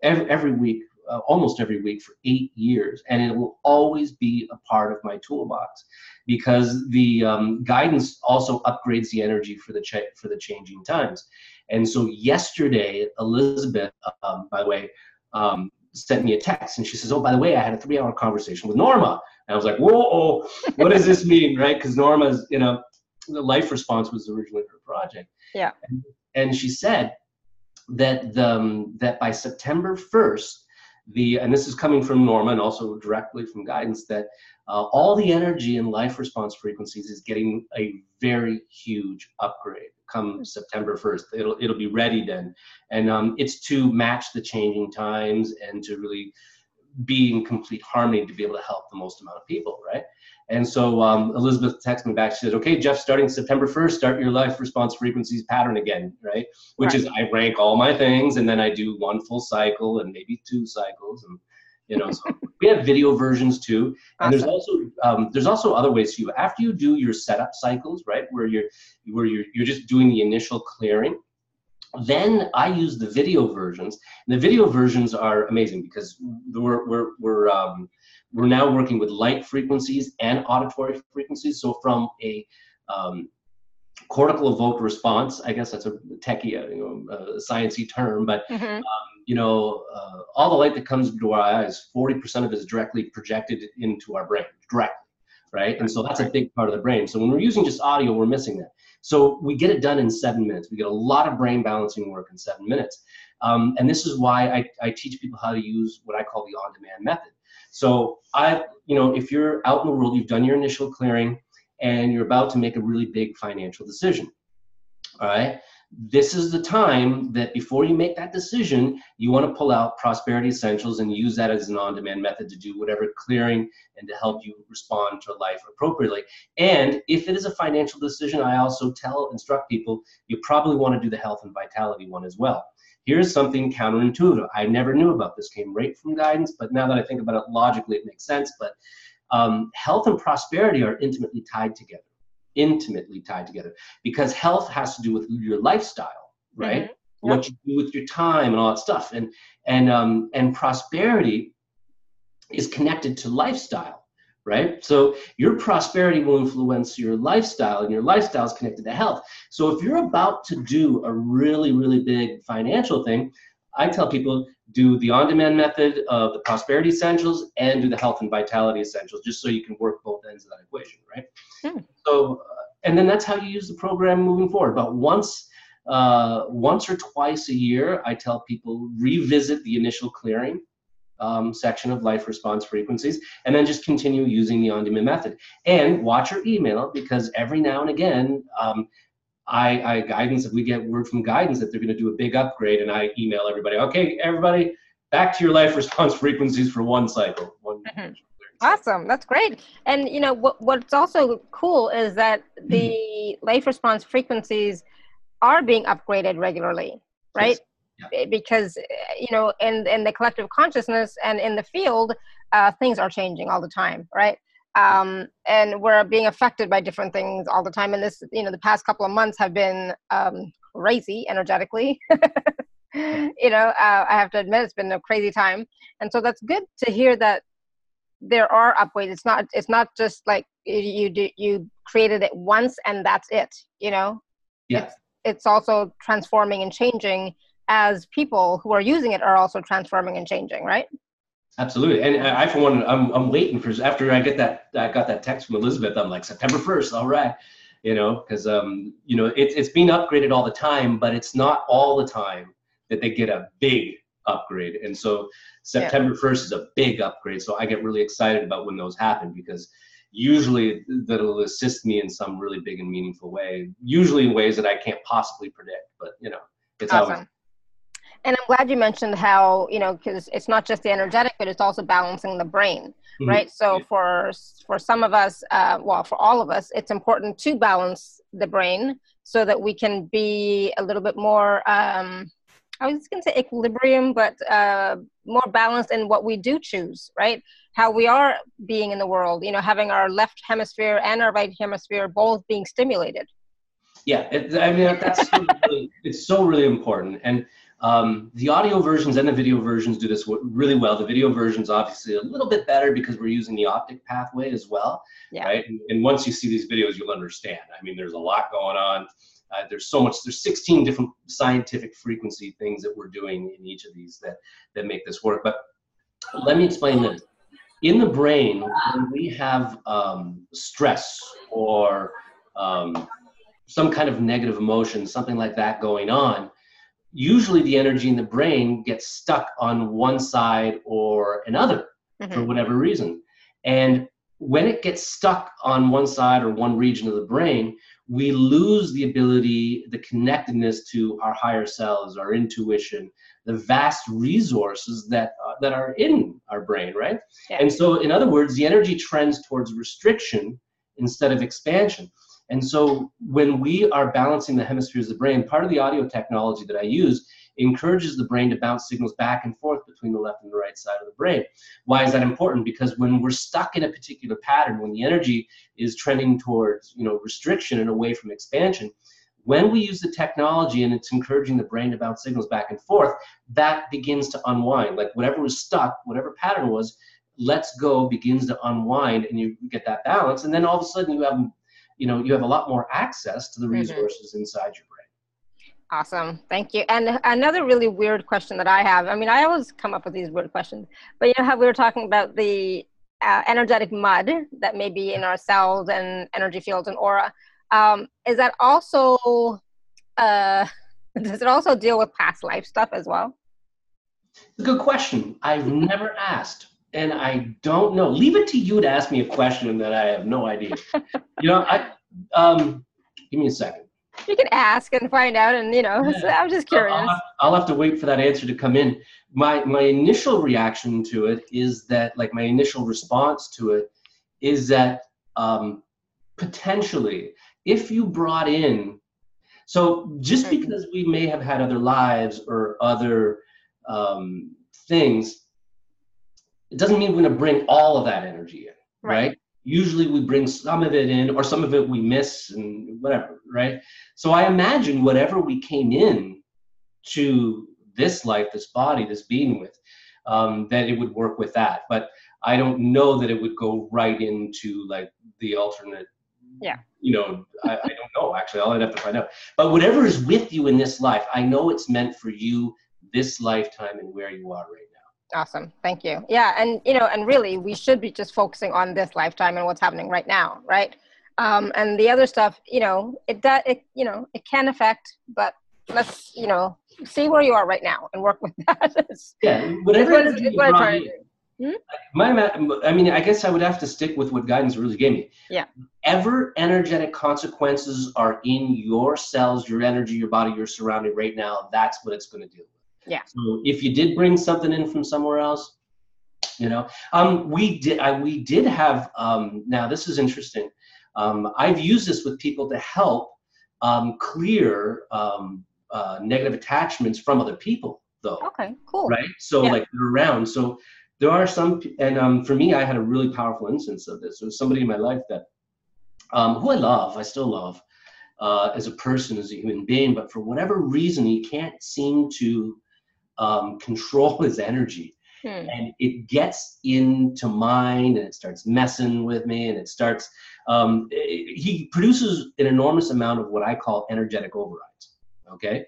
every week, almost every week for 8 years, and it will always be a part of my toolbox, because the guidance also upgrades the energy for the changing times. And so yesterday, Elizabeth, by the way, sent me a text, and she says, "Oh, by the way, I had a 3-hour conversation with Norma." And I was like, "Whoa, what does this mean?" Right? Because Norma's, the life response was originally her project. Yeah. And she said that that by September 1st, and this is coming from Norma and also directly from guidance, that all the energy and life response frequencies is getting a very huge upgrade come September 1st. It'll be ready then. And it's to match the changing times and to really be in complete harmony to be able to help the most amount of people, right? And so Elizabeth texted me back. She said, okay, Jeff, starting September 1st, start your life response frequencies pattern again, right? Which is I rank all my things, and then I do one full cycle and maybe 2 cycles. And, you know, so we have video versions too. And there's also other ways too. After you do your setup cycles, right, where you're just doing the initial clearing, then I use the video versions. And the video versions are amazing because we're now working with light frequencies and auditory frequencies. So from a cortical evoked response, I guess that's a techie, sciencey term, but all the light that comes into our eyes, 40% of it is directly projected into our brain, directly, right? And so that's a big part of the brain. So when we're using just audio, we're missing that. So we get it done in 7 minutes. We get a lot of brain balancing work in 7 minutes. And this is why I teach people how to use what I call the on-demand method. So if you're out in the world, you've done your initial clearing and you're about to make a really big financial decision, all right? This is the time that before you make that decision, you want to pull out Prosperity Essentials and use that as an on-demand method to do whatever clearing and to help you respond to life appropriately. And if it is a financial decision, I also instruct people, you probably want to do the health and vitality one as well. Here's something counterintuitive. I never knew about this, came right from guidance, but now that I think about it logically, it makes sense. But health and prosperity are intimately tied together. Because health has to do with your lifestyle, right? Mm-hmm. What you do with your time and all that stuff, and prosperity is connected to lifestyle, right? So your prosperity will influence your lifestyle, and your lifestyle is connected to health. So if you're about to do a really, really big financial thing, I tell people do the on-demand method of the Prosperity Essentials and do the Health and Vitality Essentials, just so you can work both ends of that equation, right? So, and then that's how you use the program moving forward. But once or twice a year, I tell people revisit the initial clearing section of life response frequencies, and then just continue using the on-demand method. And watch your email, because every now and again, if we get word from guidance that they're going to do a big upgrade, and I email everybody, okay, everybody, back to your life response frequencies for one cycle. Awesome. That's great. And what's also cool is that the life response frequencies are being upgraded regularly, right? Yes. Yeah. Because, in the collective consciousness and in the field, things are changing all the time, right? And we're being affected by different things all the time. And this, the past couple of months have been crazy energetically. I have to admit, it's been a crazy time. And so that's good to hear that there are upgrades. It's not just like you created it once and that's it, Yeah. It's also transforming and changing as people who are using it are also transforming and changing, right? Absolutely. And I for one, I'm waiting for, after I got that text from Elizabeth, I'm like, September 1st, all right. Because it's being upgraded all the time, but it's not all the time that they get a big upgrade. And so September 1st is a big upgrade. So I get really excited about when those happen, because usually that'll assist me in some really big and meaningful way, usually in ways that I can't possibly predict, but it's awesome. Always. And I'm glad you mentioned how, because it's not just the energetic, but it's also balancing the brain, right? So for some of us, for all of us, it's important to balance the brain so that we can be a little bit more, I was going to say equilibrium, but more balanced in what we do choose, right? How we are being in the world, having our left hemisphere and our right hemisphere both being stimulated. Yeah, that's it's so really important. And the audio versions and the video versions do this really well. The video versions obviously a little bit better because we're using the optic pathway as well, right? And once you see these videos, you'll understand. There's a lot going on. There's 16 different scientific frequency things that we're doing in each of these that make this work. But let me explain this. In the brain, when we have stress or some kind of negative emotion, something like that going on, usually the energy in the brain gets stuck on one side or another for whatever reason. And when it gets stuck on one side or one region of the brain, we lose the ability, the connectedness to our higher selves, our intuition, the vast resources that are in our brain, right? Yeah. And so, in other words, the energy trends towards restriction instead of expansion. And so when we are balancing the hemispheres of the brain, part of the audio technology that I use encourages the brain to bounce signals back and forth between the left and the right side of the brain. Why is that important? Because when we're stuck in a particular pattern, when the energy is trending towards, restriction and away from expansion, when we use the technology and it's encouraging the brain to bounce signals back and forth, that begins to unwind. Like whatever was stuck, whatever pattern was, lets go, begins to unwind, and you get that balance. And then all of a sudden you have a lot more access to the resources inside your brain. Awesome. Thank you. And another really weird question that I have, I mean, I always come up with these weird questions, but you know how we were talking about the energetic mud that may be in our cells and energy fields and aura. Is that also, does it also deal with past life stuff as well? It's a good question. I've never asked, and I don't know. Leave it to you to ask me a question that I have no idea. Give me a second. You can ask and find out, and I'm just curious. I'll have to wait for that answer to come in. My initial reaction to it is that, like, my initial response to it is that potentially, if you brought in, so just because we may have had other lives or other things, it doesn't mean we're going to bring all of that energy in, right? Usually we bring some of it in, or some of it we miss, and whatever, right? So I imagine whatever we came in to this life, this body, this being with, that it would work with that. But I don't know that it would go right into like the alternate. Yeah. I don't know, actually. I'll have to find out. But whatever is with you in this life, I know it's meant for you this lifetime and where you are right now. Awesome. Thank you. Yeah. And, and really we should be just focusing on this lifetime and what's happening right now. Right. And the other stuff, it can affect, but let's, see where you are right now and work with that. Yeah. Whatever it is what I'm trying to do. I mean, I guess I would have to stick with what guidance really gave me. Yeah. Ever energetic consequences are in your cells, your energy, your body, your surrounding right now. That's what it's going to deal with. Yeah. So if you did bring something in from somewhere else, we did have. Now this is interesting. I've used this with people to help clear negative attachments from other people, though. Okay. Cool. Right. So like they're around. So there are some, and for me, I had a really powerful instance of this. There was somebody in my life that, who I still love, as a person, as a human being, but for whatever reason, he can't seem to control his energy, and it gets into mine, and it starts messing with me, and it starts. He produces an enormous amount of what I call energetic overrides. Okay,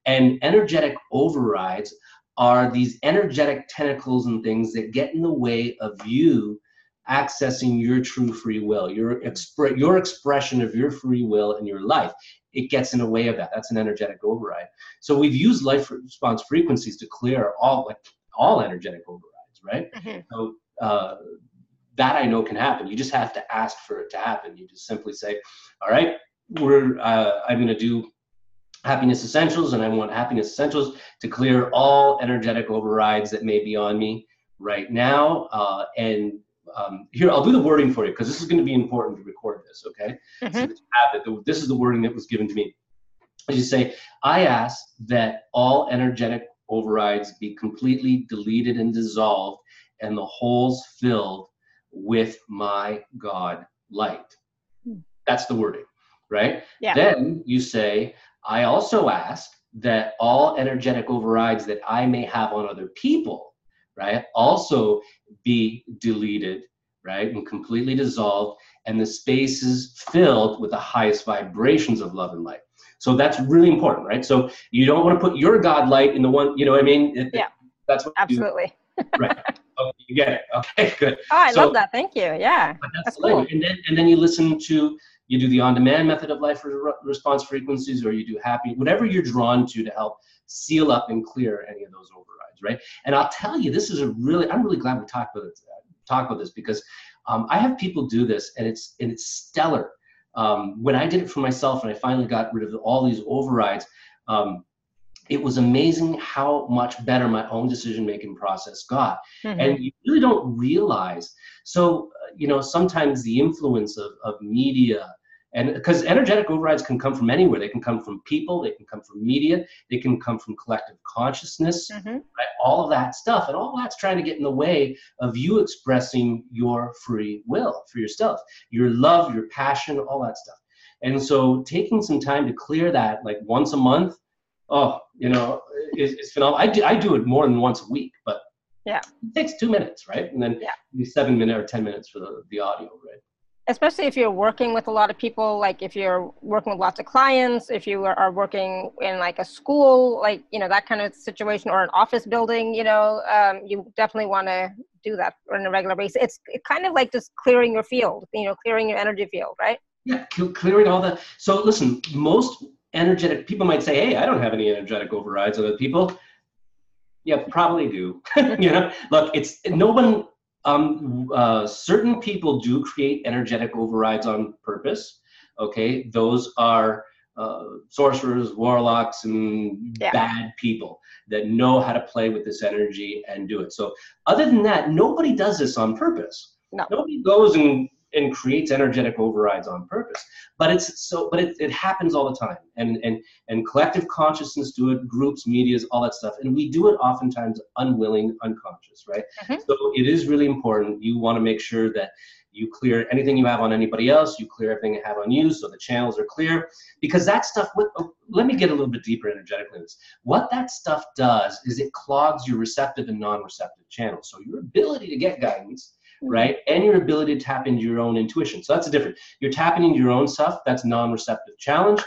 and energetic overrides are these energetic tentacles and things that get in the way of you accessing your true free will, your expression of your free will in your life. It gets in the way of that. That's an energetic override. So we've used life response frequencies to clear all energetic overrides, right? So that I know can happen. You just have to ask for it to happen. You just simply say, all right, I'm going to do happiness essentials, and I want happiness essentials to clear all energetic overrides that may be on me right now. Here, I'll do the wording for you, because this is going to be important to record this, okay? So that you have it. This is the wording that was given to me. As you say, I ask that all energetic overrides be completely deleted and dissolved, and the holes filled with my God light. That's the wording, right? Yeah. Then you say, I also ask that all energetic overrides that I may have on other people, right, also be deleted, right, and completely dissolved, and the spaces filled with the highest vibrations of love and light. So that's really important, right? So you don't want to put your God light in the one, you know what I mean? That's what absolutely. Right. Okay, you get it. Okay, good. Oh, I love that. Thank you. Yeah. That's cool. And then you listen to, you do the on-demand method of life response frequencies, or you do happy, whatever you're drawn to help seal up and clear any of those overrides, right? And I'll tell you, I'm really glad we talked about this, because I have people do this, and it's stellar. When I did it for myself and I finally got rid of all these overrides, it was amazing how much better my own decision-making process got. Mm-hmm. And you really don't realize. So, sometimes the influence of media, and because energetic overrides can come from anywhere. They can come from people, they can come from media, they can come from collective consciousness, Mm-hmm. right? All of that stuff. And all that's trying to get in the way of you expressing your free will for yourself, your love, your passion, all that stuff. And so taking some time to clear that, like once a month, is phenomenal. I do it more than once a week, but yeah, it takes 2 minutes, right? And then 7 minutes or 10 minutes for the audio, right? Especially if you're working with a lot of people, like if you're working with lots of clients, if you are working in like a school, like, that kind of situation, or an office building, you definitely want to do that on a regular basis. It's kind of like just clearing your field, clearing your energy field, right? Yeah, clearing all that. So listen, most energetic people might say, hey, I don't have any energetic overrides. Other people, yeah, probably do. Look, it's no one. Certain people do create energetic overrides on purpose. Okay, those are sorcerers, warlocks, and bad people that know how to play with this energy and do it. So other than that, nobody does this on purpose. No. Nobody goes and creates energetic overrides on purpose. But it happens all the time. And collective consciousness do it, groups, medias, all that stuff. And we do it oftentimes unwilling, unconscious, right? Mm-hmm. So it is really important. You want to make sure that you clear anything you have on anybody else, you clear everything you have on you, so the channels are clear. Because that stuff, let me get a little bit deeper energetically in this. What that stuff does is it clogs your receptive and non-receptive channels. So your ability to get guidance, right? And your ability to tap into your own intuition. So that's the difference. You're tapping into your own stuff. That's non-receptive channel.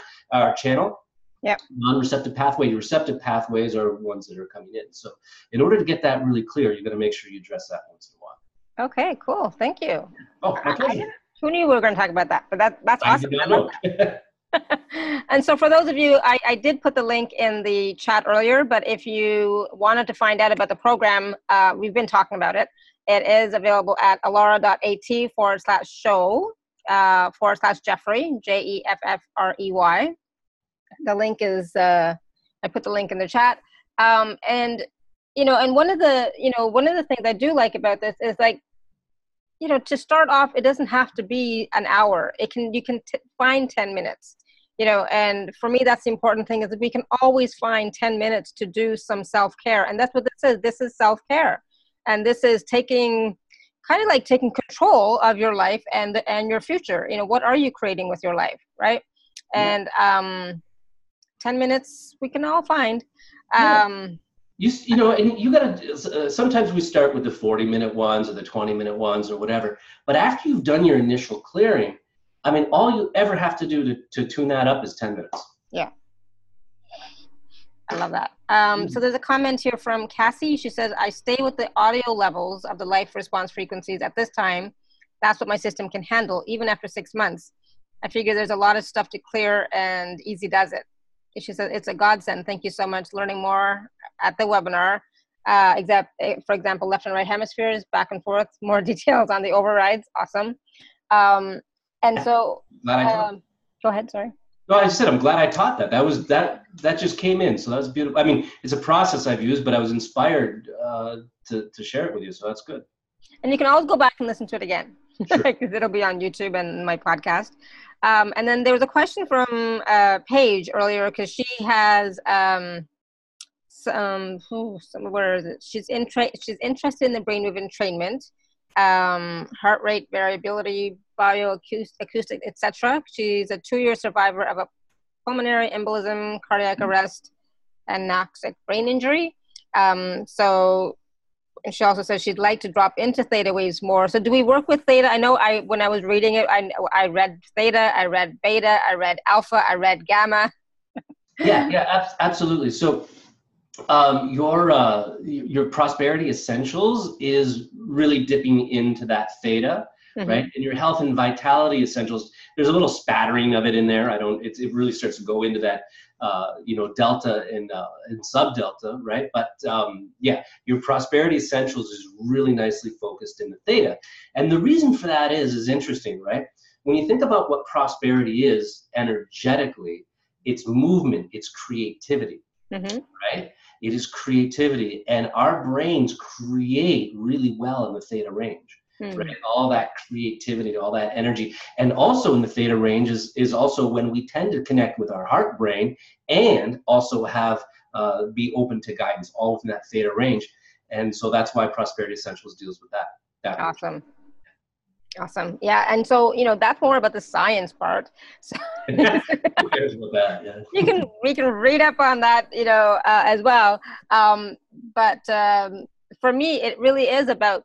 Yep. Non-receptive pathway. Your receptive pathways are ones that are coming in. So in order to get that really clear, you got to make sure you address that once in a while. Okay, cool. Thank you. Oh, my pleasure. Who knew we were going to talk about that? But that's awesome. I love that. And so for those of you, I did put the link in the chat earlier, but if you wanted to find out about the program, we've been talking about it. It is available at alara.at/show /Jeffrey, Jeffrey. The link is, I put the link in the chat. And one of the things I do like about this is, like, to start off, it doesn't have to be an hour. You can find 10 minutes, and for me, that's the important thing, is that we can always find 10 minutes to do some self-care. And that's what this is. This is self-care. And this is taking control of your life and your future. What are you creating with your life, right? And 10 minutes we can all find. And you gotta. Sometimes we start with the 40-minute ones or the 20-minute ones or whatever. But after you've done your initial clearing, I mean, all you ever have to do to tune that up is 10 minutes. Yeah. I love that. So there's a comment here from Cassie. She says, I stay with the audio levels of the life response frequencies at this time. That's what my system can handle, even after 6 months. I figure there's a lot of stuff to clear, and easy does it. She says, it's a godsend. Thank you so much. Learning more at the webinar. For example, left and right hemispheres, back and forth, more details on the overrides. Awesome. And so, go ahead, sorry. No, I just said I'm glad I taught that. That just came in, so that was beautiful. I mean, it's a process I've used, but I was inspired to share it with you, so that's good. And you can always go back and listen to it again, sure. Because it'll be on YouTube and my podcast. And then there was a question from Paige earlier, because she has where is it? She's interested in the brainwave entrainment, heart rate variability, bioacoustic, etc. She's a 2-year survivor of a pulmonary embolism, cardiac arrest, and anoxic brain injury. So, and she also says she'd like to drop into theta waves more. So do we work with theta? I know when I was reading it, I read theta, I read beta, I read alpha, I read gamma. Yeah, absolutely. So your prosperity essentials is really dipping into that theta, right? And your health and vitality essentials, there's a little spattering of it in there. It really starts to go into that delta and sub delta, right? But yeah, your prosperity essentials is really nicely focused in the theta. And the reason for that is interesting, right? When you think about what prosperity is energetically, it's movement, it's creativity, right? It is creativity, and our brains create really well in the theta range. Right? All that creativity, all that energy. And also in the theta range is also when we tend to connect with our heart brain and also have be open to guidance, all within that theta range. And so that's why Prosperity Essentials deals with that awesome. Awesome. Yeah. And so, that's more about the science part. So Who cares about that? Yeah. we can read up on that, as well. But for me, it really is about,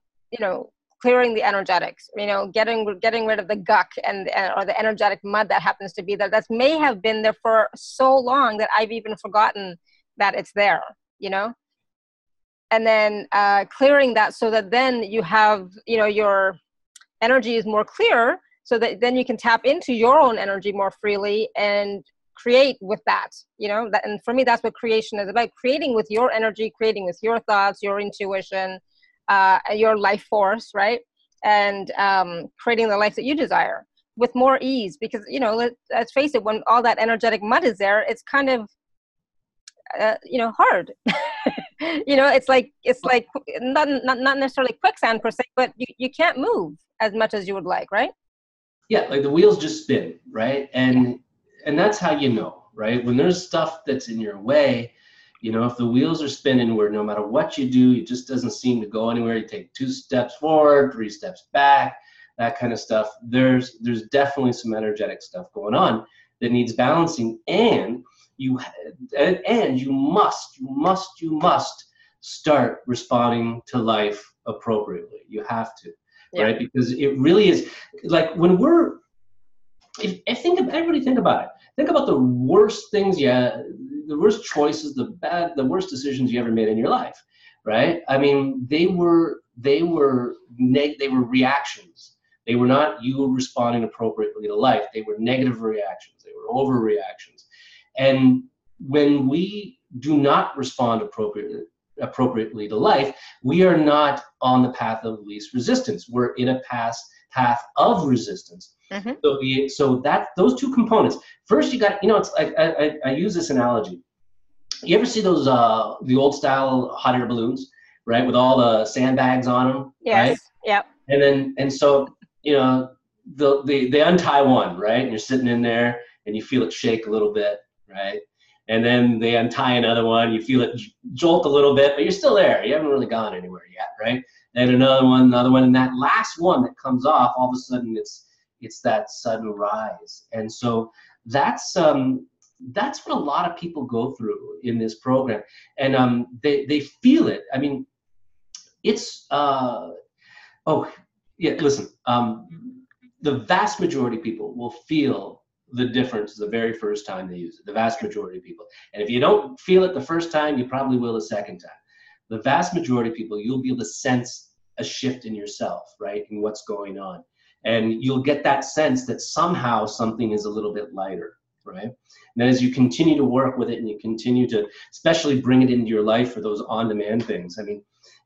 clearing the energetics, getting rid of the guck and or the energetic mud that happens to be there. That may have been there for so long that I've even forgotten that it's there, and then clearing that so that then you have, your energy is more clear, so that then you can tap into your own energy more freely and create with that, that. And for me, that's what creation is about: creating with your energy, creating with your thoughts, your intuition, your life force, right? And creating the life that you desire with more ease. Because let's face it, when all that energetic mud is there, it's kind of hard. It's like not necessarily quicksand per se, but you can't move as much as you would like, right? Yeah, like the wheels just spin, right? And that's how right? When there's stuff that's in your way, if the wheels are spinning, where no matter what you do, it just doesn't seem to go anywhere. You take 2 steps forward, 3 steps back, that kind of stuff. There's definitely some energetic stuff going on that needs balancing, and you must start responding to life appropriately. You have to, right? Because it really is like when everybody think about it. Think about the worst things the worst choices, the worst decisions you ever made in your life, right? I mean, they were reactions. They were not you responding appropriately to life. They were negative reactions. They were overreactions. And when we do not respond appropriately to life, we are not on the path of least resistance. We're in a path of resistance. So that those two components. First, you got, it's like I use this analogy. You ever see those the old style hot air balloons, right, with all the sandbags on them? Yes. Right? Yep. And so they untie one, right, and you're sitting in there and you feel it shake a little bit, right? And then they untie another one, you feel it jolt a little bit, but you're still there. You haven't really gone anywhere yet, right? And another one, and that last one that comes off, all of a sudden it's that sudden rise. And so that's what a lot of people go through in this program, and they feel it. I mean, it's listen, the vast majority of people will feel the difference the very first time they use it. The vast majority of people, and if you don't feel it the first time, you probably will the second time. The vast majority of people, you'll be able to sense a shift in yourself, right, in what's going on. And you'll get that sense that somehow something is a little bit lighter, right? And then as you continue to work with it and you continue to especially bring it into your life for those on-demand things, I mean,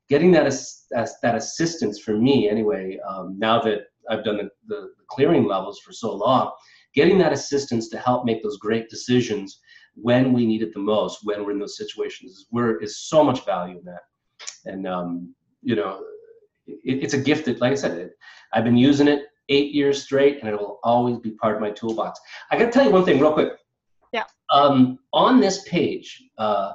getting that assistance for me anyway, now that I've done the clearing levels for so long, getting that assistance to help make those great decisions when we need it the most, when we're in those situations, is so much value in that. And, it's a gift that, like I said, I've been using it 8 years straight, and it will always be part of my toolbox. I got to tell you one thing real quick. Yeah. On this page, so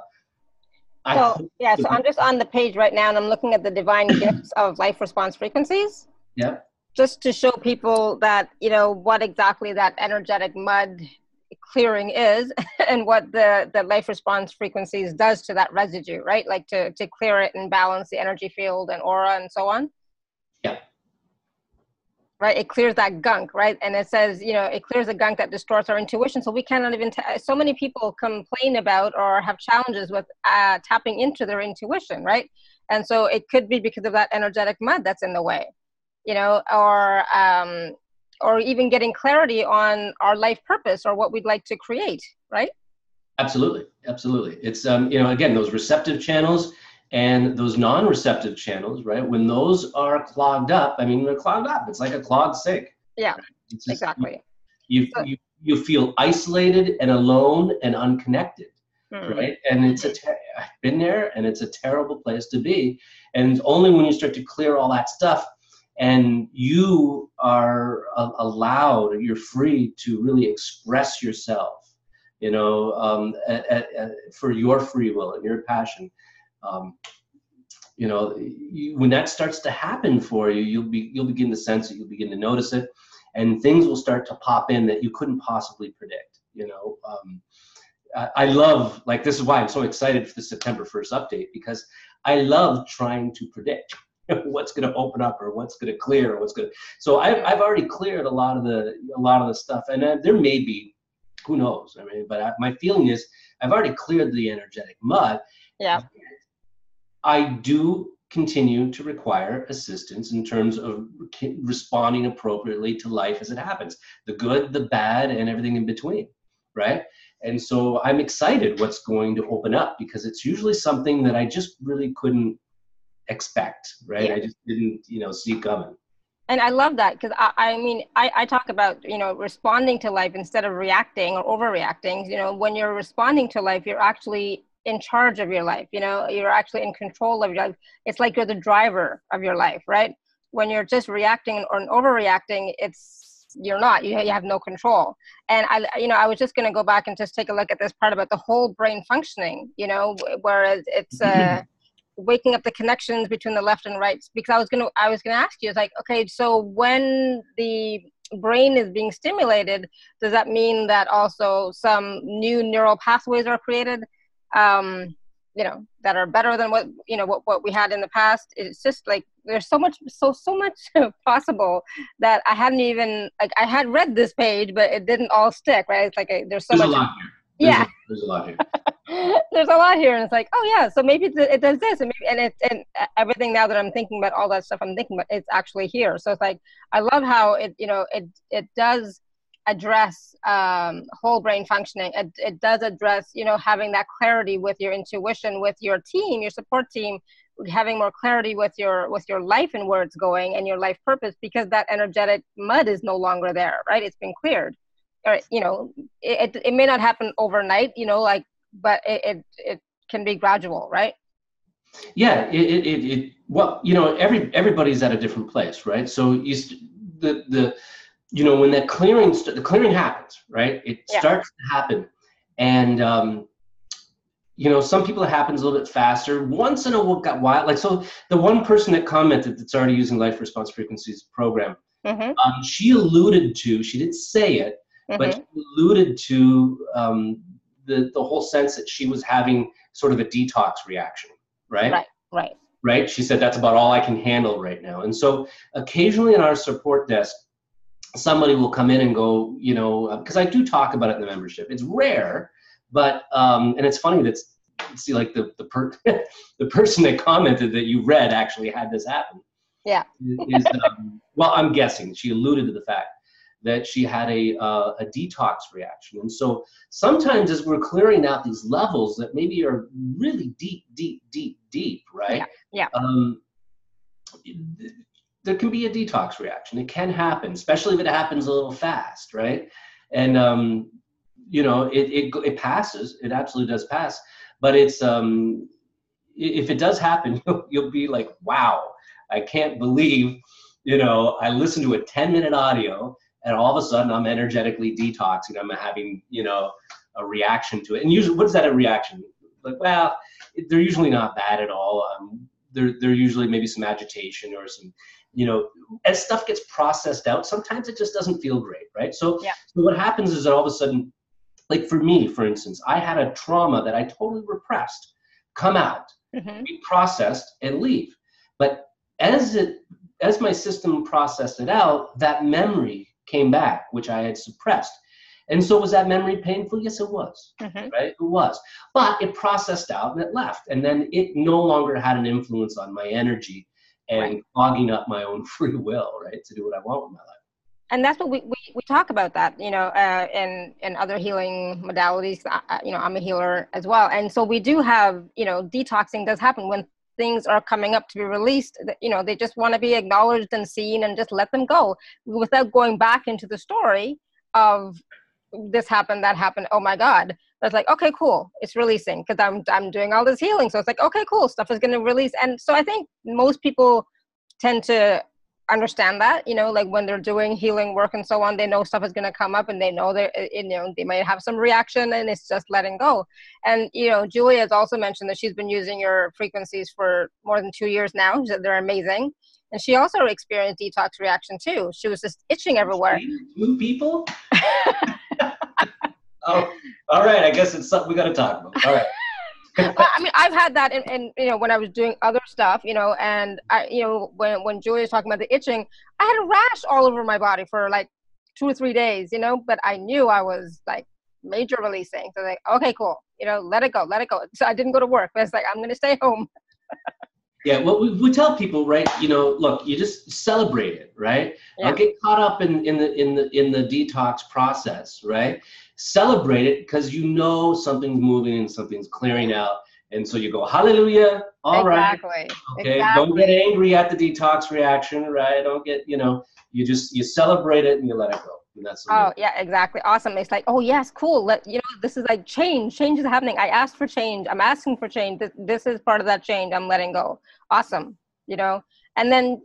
I'm just on the page right now, and I'm looking at the divine gifts of life response frequencies. Yeah. Just to show people that, what exactly that energetic mud clearing is and what the life response frequencies does to that residue, right? Like to clear it and balance the energy field and aura and so on. Yeah. Right. It clears that gunk, right? And it says, it clears the gunk that distorts our intuition. So we cannot even, so many people complain about or have challenges with tapping into their intuition, right? And so it could be because of that energetic mud that's in the way, or even getting clarity on our life purpose or what we'd like to create, right? Absolutely, absolutely. It's again, those receptive channels and those non-receptive channels, right? When those are clogged up, I mean, they're clogged up. It's like a clogged sink. Yeah, Right? It's just exactly. you So, you you feel isolated and alone and unconnected, mm, right? And I've been there, and it's a terrible place to be. And it's only when you start to clear all that stuff, and you are allowed, you're free to really express yourself, for your free will and your passion. Um, when that starts to happen for you, you'll begin to sense it, you'll begin to notice it, and things will start to pop in that you couldn't possibly predict. I love, like, this is why I'm so excited for the September 1st update, because I love trying to predict what's going to open up or what's going to clear or what's going to. So I've already cleared a lot of the stuff, and there may be, who knows? I mean, but my feeling is I've already cleared the energetic mud. yeah. I do continue to require assistance in terms of responding appropriately to life as it happens, the good, the bad, and everything in between, right? And so I'm excited what's going to open up, because it's usually something that I just really couldn't expect, right? Yeah. I just didn't, see coming. And I love that, because I talk about, responding to life instead of reacting or overreacting. When you're responding to life, you're actually in charge of your life. You're actually in control of your life. It's like you're the driver of your life, right? When you're just reacting or overreacting, you're not. You have no control. And I was just going to go back and just take a look at this part about the whole brain functioning. Whereas it's waking up the connections between the left and right, because I was gonna ask you, it's like, okay, so when the brain is being stimulated, does that mean that also some new neural pathways are created, that are better than what we had in the past? It's just like there's so much possible that I hadn't even, like, I had read this page, but it didn't all stick, right? It's like there's so much. A lot here. There's a lot here. There's a lot here, and it's like, oh yeah, so maybe it does this, and and everything now that I'm thinking about all that stuff I'm thinking about, it's actually here. So it's like, I love how it does address whole brain functioning. It does address having that clarity with your intuition, with your team, your support team, having more clarity with your life and where it's going and your life purpose, because that energetic mud is no longer there, right? It's been cleared. Or it may not happen overnight, but it can be gradual, right? Yeah, well, everybody's at a different place, right? So when that the clearing happens, right? It starts to happen, and some people it happens a little bit faster. Once in a while, like, so the one person that commented that's already using Life Response Frequencies program, she didn't say it, but she alluded to the whole sense that she was having sort of a detox reaction, right? Right. She said, that's about all I can handle right now. And so occasionally in our support desk, somebody will come in and go, because I do talk about it in the membership. It's rare, but and it's funny that like the person that commented that you read actually had this happen. Yeah. Well, I'm guessing she alluded to the fact that she had a detox reaction. And so sometimes as we're clearing out these levels that maybe are really deep, right? Yeah. There can be a detox reaction. It can happen, especially if it happens a little fast, right? And it passes. It absolutely does pass. But it's if it does happen, you'll be like, wow, I can't believe, I listened to a 10-minute audio, and all of a sudden I'm energetically detoxing. I'm having, a reaction to it. And usually, what is that a reaction? Like, well, they're usually not bad at all. They're usually maybe some agitation or some, as stuff gets processed out, sometimes it just doesn't feel great, right? So what happens is that all of a sudden, like for me, for instance, I had a trauma that I totally repressed come out, be processed, and leave. But as my system processed it out, that memory came back, which I had suppressed. And so was that memory painful? Yes, it was, right? It was. But it processed out and it left. And then it no longer had an influence on my energy and clogging up my own free will, right, to do what I want with my life. And that's what we talk about that, in other healing modalities. I'm a healer as well. And so we do have, detoxing does happen when things are coming up to be released. They just want to be acknowledged and seen and just let them go without going back into the story of this happened, that happened. Oh my God. That's like, okay, cool. It's releasing because I'm doing all this healing. So it's like, okay, cool. Stuff is going to release. And so I think most people tend to understand that, like when they're doing healing work and so on, they know stuff is going to come up and they know they might have some reaction, and it's just letting go. And Julia has also mentioned that she's been using your frequencies for more than 2 years now. They're amazing. And she also experienced detox reaction too. She was just itching everywhere. 2 people. Oh, all right, I guess it's something we got to talk about. All right. I mean, I've had that in when I was doing other stuff, and when Julia was talking about the itching, I had a rash all over my body for like 2 or 3 days, but I knew I was like major releasing. So like, okay, cool, let it go. So I didn't go to work, but it's like, I'm going to stay home. Yeah, well, we tell people, right? Look, you just celebrate it, right? Yeah. Don't get caught up in the detox process, right? Celebrate it because something's moving and something's clearing out, and so you go, hallelujah, all right. Exactly. Okay, don't get angry at the detox reaction, right? Don't get, you celebrate it and you let it go. And that's yeah, exactly. Awesome. It's like, oh yes, cool. This is like change is happening. I asked for change. I'm asking for change. This is part of that change. I'm letting go. Awesome. And then,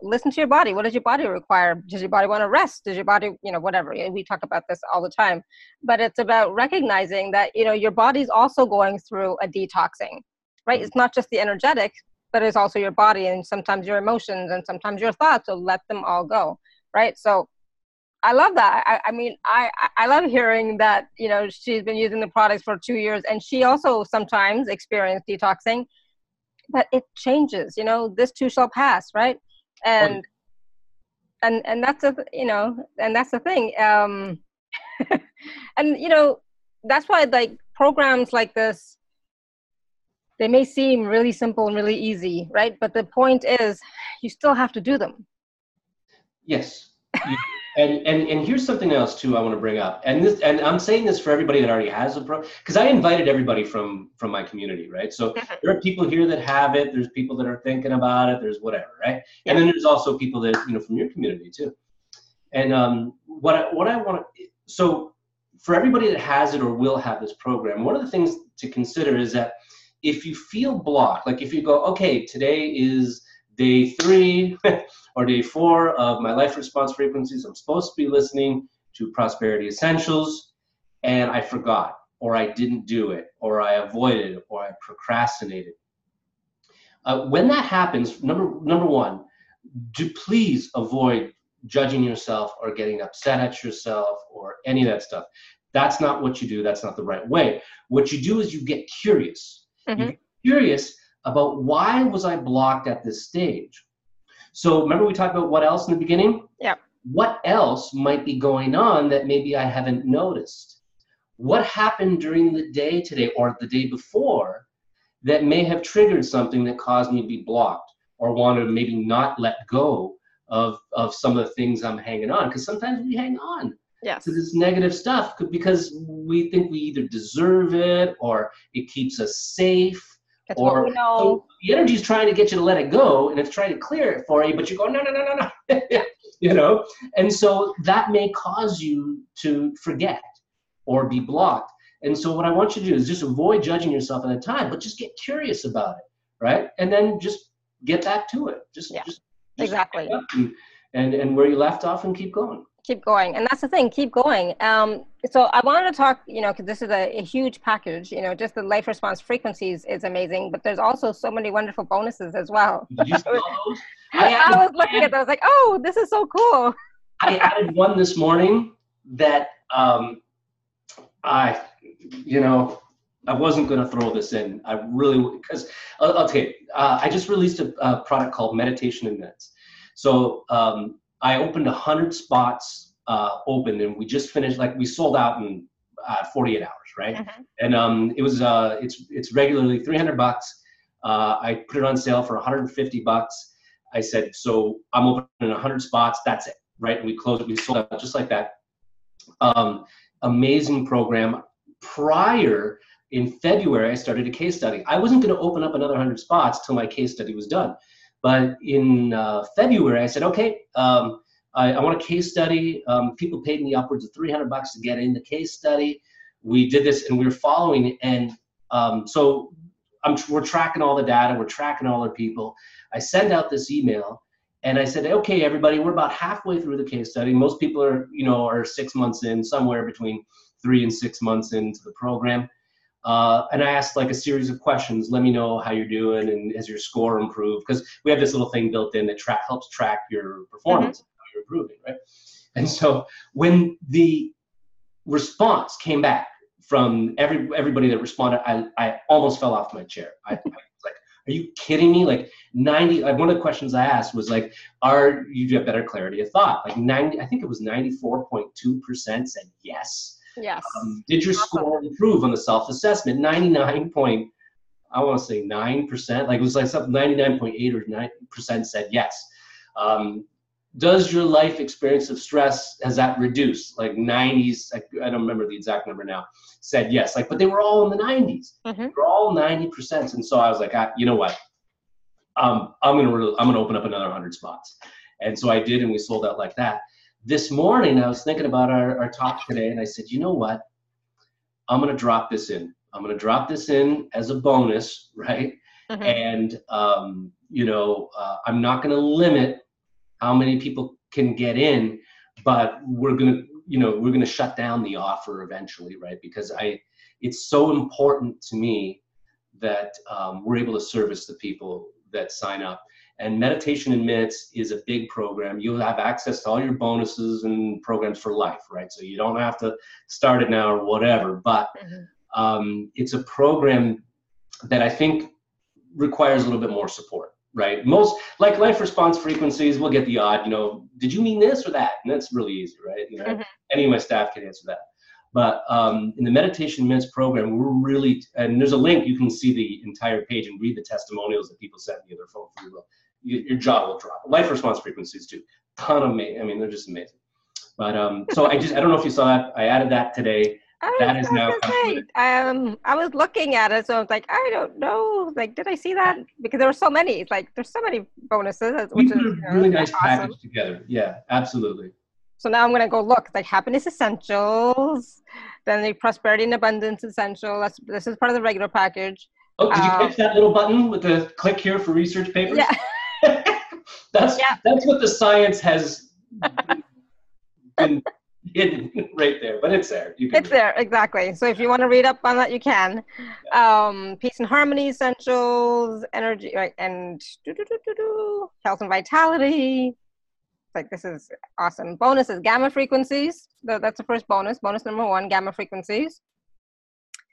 listen to your body. What does your body require? Does your body want to rest? Does your body, whatever. We talk about this all the time, but it's about recognizing that, your body's also going through a detoxing, right? It's not just the energetic, but it's also your body and sometimes your emotions and sometimes your thoughts. So let them all go. Right. So I love that. I mean, I love hearing that, she's been using the products for 2 years, and she also sometimes experienced detoxing, but it changes, this too shall pass. Right. And that's and that's the thing. And, that's why like programs like this, they may seem really simple and really easy, right? But the point is you still have to do them. Yes. And here's something else too I want to bring up, and I'm saying this for everybody that already has a because I invited everybody from my community, right? So there are people here that have it. There's people that are thinking about it. There's whatever, right? Yeah. And then there's also people that from your community too. And what I want to, so for everybody that has it or will have this program, one of the things to consider is that if you feel blocked, like if you go, okay, today is day 3 or day 4 of my life response frequencies, I'm supposed to be listening to Prosperity Essentials, and I forgot, or I didn't do it, or I avoided, or I procrastinated. When that happens, number one, do please avoid judging yourself or getting upset at yourself or any of that stuff. That's not what you do. That's not the right way. What you do is you get curious. You get curious about why was I blocked at this stage? So remember we talked about what else in the beginning? Yeah. What else might be going on that maybe I haven't noticed? What happened during the day today or the day before that may have triggered something that caused me to be blocked or want to maybe not let go of some of the things I'm hanging on? Because sometimes we hang on to this negative stuff because we think we either deserve it or it keeps us safe. That's what we know. So the energy is trying to get you to let it go, and it's trying to clear it for you, but you go, no. And so that may cause you to forget or be blocked. And so what I want you to do is just avoid judging yourself at the time, but just get curious about it, right? And then just get back to it. Just exactly. And where you left off and keep going. Keep going. And that's the thing, keep going. So I wanted to talk, because this is a huge package, just the life response frequencies is amazing, but there's also so many wonderful bonuses as well. Did you see all those? I was looking at those, I was like, oh, this is so cool. I added one this morning that I wasn't going to throw this in. I really, because, okay, I just released a product called Meditation in Minutes. So I opened 100 spots open, and we just finished, like we sold out in 48 hours, right? And it was it's regularly $300. I put it on sale for $150. I said, so I'm opening 100 spots. That's it, right? And we closed it, we sold out just like that. Amazing program. Prior, in February, I started a case study. I wasn't going to open up another 100 spots till my case study was done. But in February, I said, okay, I want a case study. People paid me upwards of $300 to get in the case study. We did this and we were following. And so we're tracking all the data. We're tracking all our people. I send out this email and I said, okay, everybody, we're about halfway through the case study. Most people are 6 months in, somewhere between 3 and 6 months into the program. And I asked like a series of questions. Let me know how you're doing and has your score improved? Because we have this little thing built in that helps track your performance, how you're improving, right? And so when the response came back from everybody that responded, I almost fell off my chair. I was like, are you kidding me? Like 90, like one of the questions I asked was like, you have better clarity of thought? Like 90, I think it was 94.2% said yes. Yes. Did your score improve on the self-assessment? 99.9%, like it was like something 99.8 or 9% said yes. Does your life experience of stress, has that reduced? Like 90s, I don't remember the exact number now, said yes. Like, but they were all in the 90s. They were all 90%. And so I was like, you know what? I'm gonna open up another 100 spots. And so I did, and we sold out like that. This morning, I was thinking about our talk today, and I said, you know what? I'm going to drop this in. I'm going to drop this in as a bonus, right? And, I'm not going to limit how many people can get in, but we're going to shut down the offer eventually, right? Because it's so important to me that we're able to service the people that sign up. And Meditation in Minutes is a big program. You'll have access to all your bonuses and programs for life, right? So you don't have to start it now or whatever, but it's a program that I think requires a little bit more support, right? Most, like life response frequencies, we'll get the odd, did you mean this or that? And that's really easy, right? Any of my staff can answer that. But in the Meditation Minutes program, we're really, and there's a link, you can see the entire page and read the testimonials that people sent me their phone free will. Your jaw will drop. Life response frequencies too. Ton of they're just amazing. But so I don't know if you saw that. I added that today. That is now. I was looking at it, so I was like, I don't know. Like, did I see that? Because there were so many. It's like there's so many bonuses. We put a really nice package together. Yeah, absolutely. So now I'm gonna go look. Like Happiness Essentials, then the Prosperity and Abundance Essential. This is part of the regular package. Oh, did you catch that little button with the click here for research papers? Yeah. That's what the science has been hidden right there, but it's there. It's there, exactly. So if you want to read up on that, you can. Peace and Harmony Essentials, Energy, right, and Health and Vitality. Like, this is awesome. Bonuses, Gamma Frequencies. That's the first bonus. Bonus number 1, Gamma Frequencies.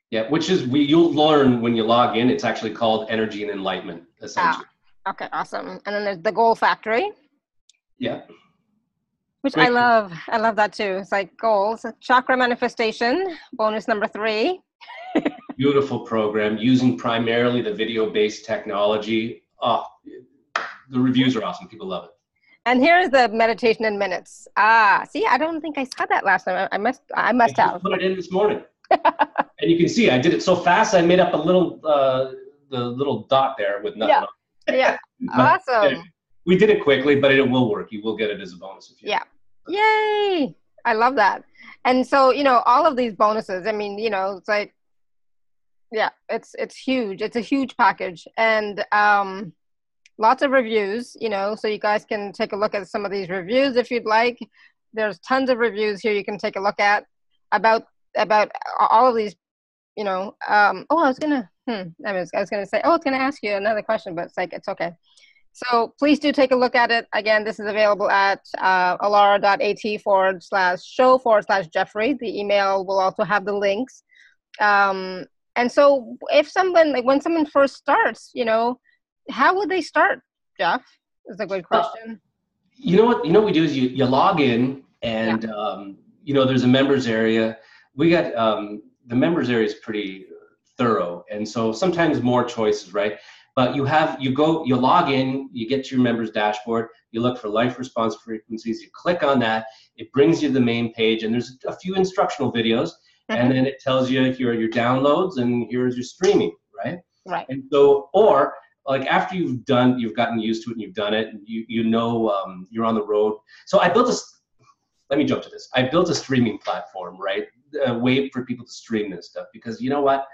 Yeah, which is you'll learn when you log in. It's actually called Energy and Enlightenment, essentially. Okay, awesome. And then there's the Goal Factory. Yeah. Which I love. I love that too. It's like goals. Chakra Manifestation, bonus number 3. Beautiful program using primarily the video-based technology. Oh, the reviews are awesome. People love it. And here's the Meditation in Minutes. See, I don't think I saw that last time. I must have. Put it in this morning. And you can see I did it so fast I made up a little the little dot there with nothing on. Yeah. Awesome. Yeah, we did it quickly, but it will work. You will get it as a bonus if you Yay! I love that. And so, all of these bonuses, it's like, it's huge. It's a huge package. And lots of reviews, so you guys can take a look at some of these reviews if you'd like. There's tons of reviews here you can take a look at about all of these, I was gonna say, it's gonna ask you another question, but it's like, it's okay. So please do take a look at it. Again, this is available at alara.at/show/Jeffrey. The email will also have the links. And so if when someone first starts, how would they start, Jeff? Is a good question. You know what we do is you log in and, there's a members area. We got, the members area is pretty thorough. And so sometimes more choices, right? But you log in, you get to your members dashboard, you look for life response frequencies, you click on that, it brings you to the main page, and there's a few instructional videos, and then it tells you here are your downloads and here's your streaming, right? Right. And so, or like after you've gotten used to it and you've done it, and you know you're on the road. So let me jump to this. I built a streaming platform, right? A way for people to stream this stuff, because you know what?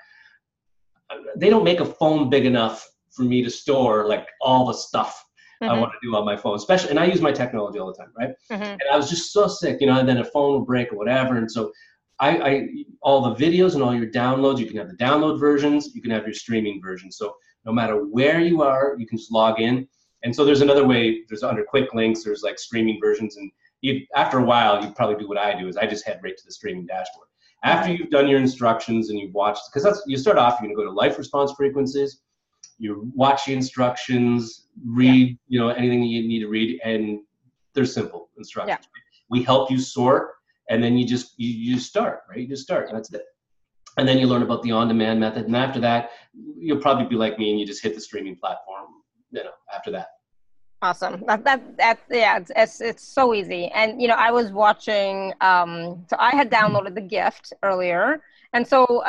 They don't make a phone big enough for me to store like all the stuff I want to do on my phone, especially, and I use my technology all the time, right? And I was just so sick, you know, and then a phone will break or whatever. And so all the videos and all your downloads, you can have the download versions, you can have your streaming version. So no matter where you are, you can just log in. And so there's another way, there's under quick links, there's like streaming versions. And after a while, you probably do what I do, is I just head right to the streaming dashboard. After you've done your instructions and you've watched, because you start off, you're going to go to life response frequencies, you watch the instructions, read, you know, anything that you need to read, and they're simple instructions. Yeah. We help you sort, and then you start, right? You just start, that's it. And then you learn about the on-demand method, and after that, you'll probably be like me and you just hit the streaming platform, you know, after that. Awesome. It's so easy. And, you know, I was watching, so I had downloaded the gift earlier. And so,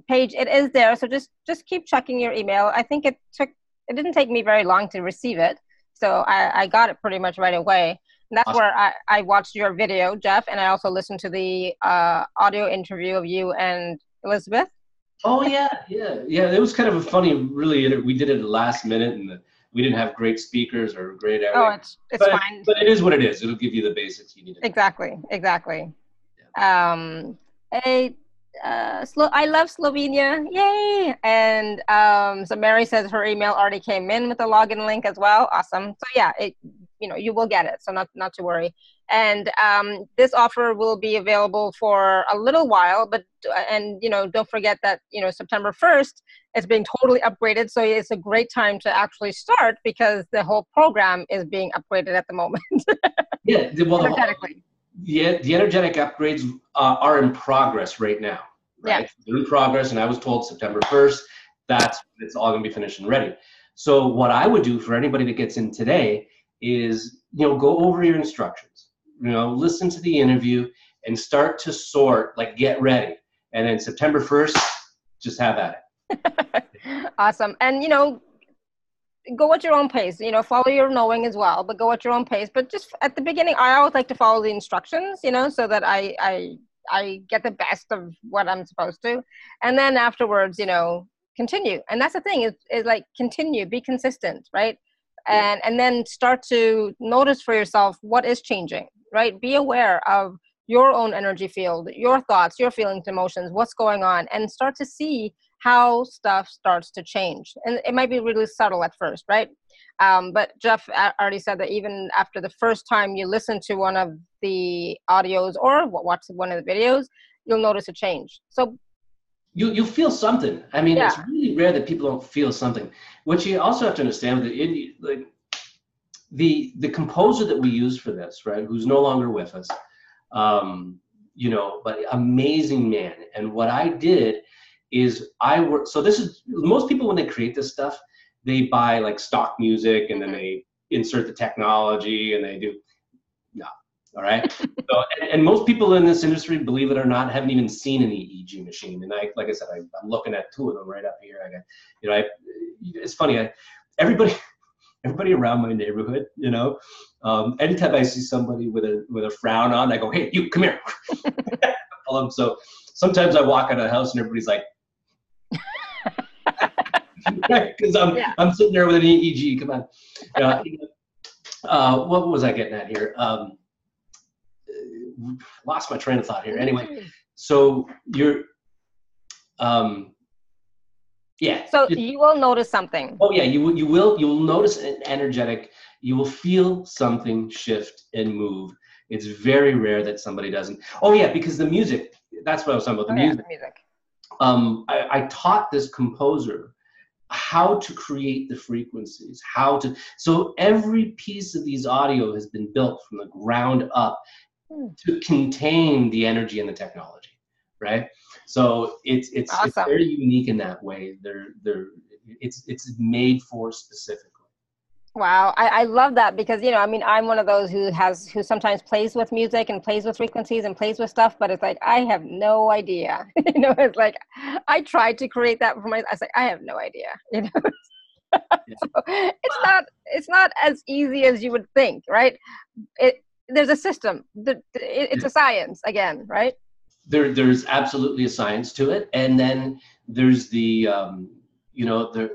Paige, it is there. So just keep checking your email. I think it didn't take me very long to receive it. So I got it pretty much right away. And that's awesome. Where I watched your video, Jeff, and I also listened to the audio interview of you and Elizabeth. Oh, yeah. It was kind of a funny, really, we did it at the last minute, and we didn't have great speakers or great everything. Oh, it's fine. But it is what it is. It'll give you the basics you need to know. Exactly. Yeah. I love Slovenia. Yay! And so Mary says her email already came in with the login link as well. Awesome. So yeah, you will get it. So not to worry. And this offer will be available for a little while, and don't forget that September 1st it's being totally upgraded. So it's a great time to actually start, because the whole program is being upgraded at the moment. Yeah, well, energetically. The energetic upgrades are in progress right now. Right? Yeah. They're in progress, and I was told September 1st, it's all going to be finished and ready. So what I would do for anybody that gets in today is, go over your instructions, listen to the interview and start to sort, like get ready. And then September 1st, just have at it. Awesome. And, go at your own pace, follow your knowing as well, but go at your own pace. But just at the beginning, I always like to follow the instructions, so that I get the best of what I'm supposed to. And then afterwards, continue. And that's the thing is like continue, be consistent, right? And then start to notice for yourself what is changing, right? Be aware of your own energy field, your thoughts, your feelings, emotions, what's going on, and start to see how stuff starts to change. And it might be really subtle at first, right? But Jeff already said that even after the first time you listen to one of the audios or watch one of the videos, you'll notice a change. So you feel something. I mean, It's really rare that people don't feel something. What you also have to understand, that the composer that we use for this, right, who's no longer with us, but amazing man. And what I did is so this is, most people when they create this stuff, they buy like stock music and then they insert the technology and they do, no, all right? So, and most people in this industry, believe it or not, haven't even seen an EEG machine. And like I said, I'm looking at two of them right up here. It's funny, everybody around my neighborhood, anytime I see somebody with a frown on, I go, hey, you, come here. So sometimes I walk out of the house and everybody's like, because I'm sitting there with an EEG. Come on. What was I getting at here? Lost my train of thought here. Anyway, so you're, So you will notice something. Oh yeah, you'll notice an energetic. You will feel something shift and move. It's very rare that somebody doesn't. Oh yeah, because the music. That's what I was talking about. The music. I taught this composer how to create the frequencies, so every piece of these audio has been built from the ground up to contain the energy and the technology, right? So it's Awesome. very unique in that way. It's made for specifically. Wow, I love that because, I mean, I'm one of those who sometimes plays with music and plays with frequencies and plays with stuff, but it's like I have no idea. It's like I tried to create that for myself. I was like, I have no idea. Yeah. So it's not as easy as you would think, right? There's a system. It's a science again, right? There's absolutely a science to it, and then there's the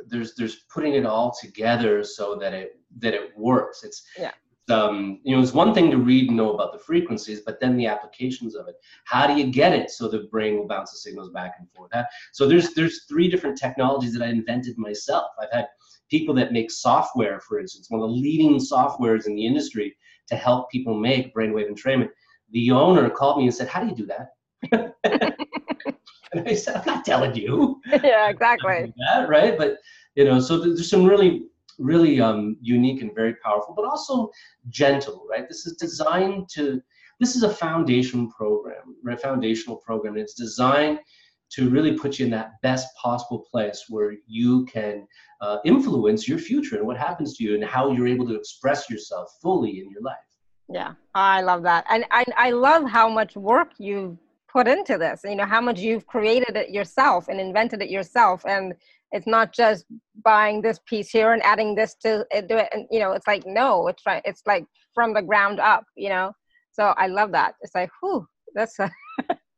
there's putting it all together so that it works. Yeah. It's one thing to read and know about the frequencies, but then the applications of it. How do you get it so the brain will bounce the signals back and forth? So there's 3 different technologies that I invented myself. I've had people that make software, for instance, one of the leading softwares in the industry to help people make brainwave entrainment. The owner called me and said, "How do you do that?" And I said, "I'm not telling you." Yeah, exactly. That, right? But so there's some really, really unique and very powerful, but also gentle, right? This is a foundation program, right? Foundational program. And it's designed to really put you in that best possible place where you can influence your future and what happens to you and how you're able to express yourself fully in your life. Yeah, I love that. And I love how much work you've put into this, how much you've created it yourself and invented it yourself. And it's not just buying this piece here and adding this to it, do it. And, it's like, no, it's right. It's like from the ground up, So I love that. It's like, whew, that's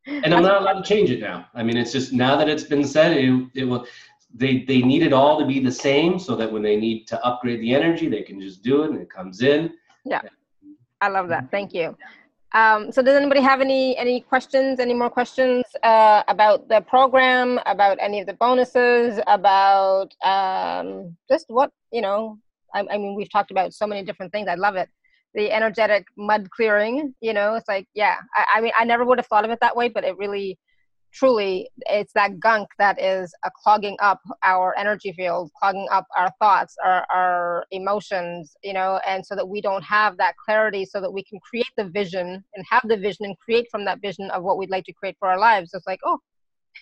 And I'm not allowed to change it now. I mean, it's just now that it's been said, it will. They need it all to be the same so that when they need to upgrade the energy, they can just do it and it comes in. Yeah, I love that. Thank you. So does anybody have any questions, any more questions about the program, about any of the bonuses, about just what, I mean, we've talked about so many different things. I love it. The energetic mud clearing, it's like, yeah, I mean, I never would have thought of it that way, but it really, truly, it's that gunk that is clogging up our energy field, clogging up our thoughts, our emotions, and so that we don't have that clarity so that we can create the vision and have the vision and create from that vision of what we'd like to create for our lives. It's like, oh,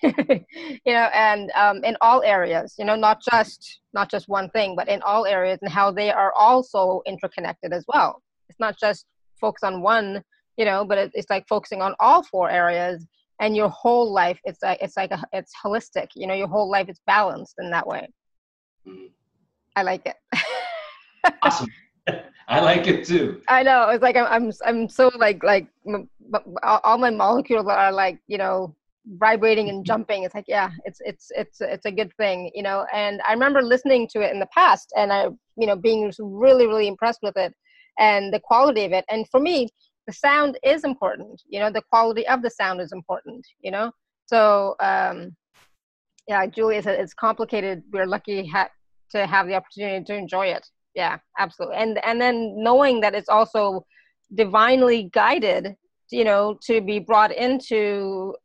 and in all areas, not just one thing, but in all areas, and how they are also interconnected as well. It's not just focus on one, but it's like focusing on all 4 areas. And your whole life, it's holistic. Your whole life is balanced in that way. Mm-hmm. I like it. Awesome. I like it too. I know. It's like I'm so like all my molecules are like vibrating and jumping. It's like, yeah, it's a good thing, And I remember listening to it in the past, and I being really, really impressed with it and the quality of it. And for me, the sound is important, the quality of the sound is important, So, yeah, Julia said it's complicated. We're lucky to have the opportunity to enjoy it. Yeah, absolutely. And then knowing that it's also divinely guided, to be brought into,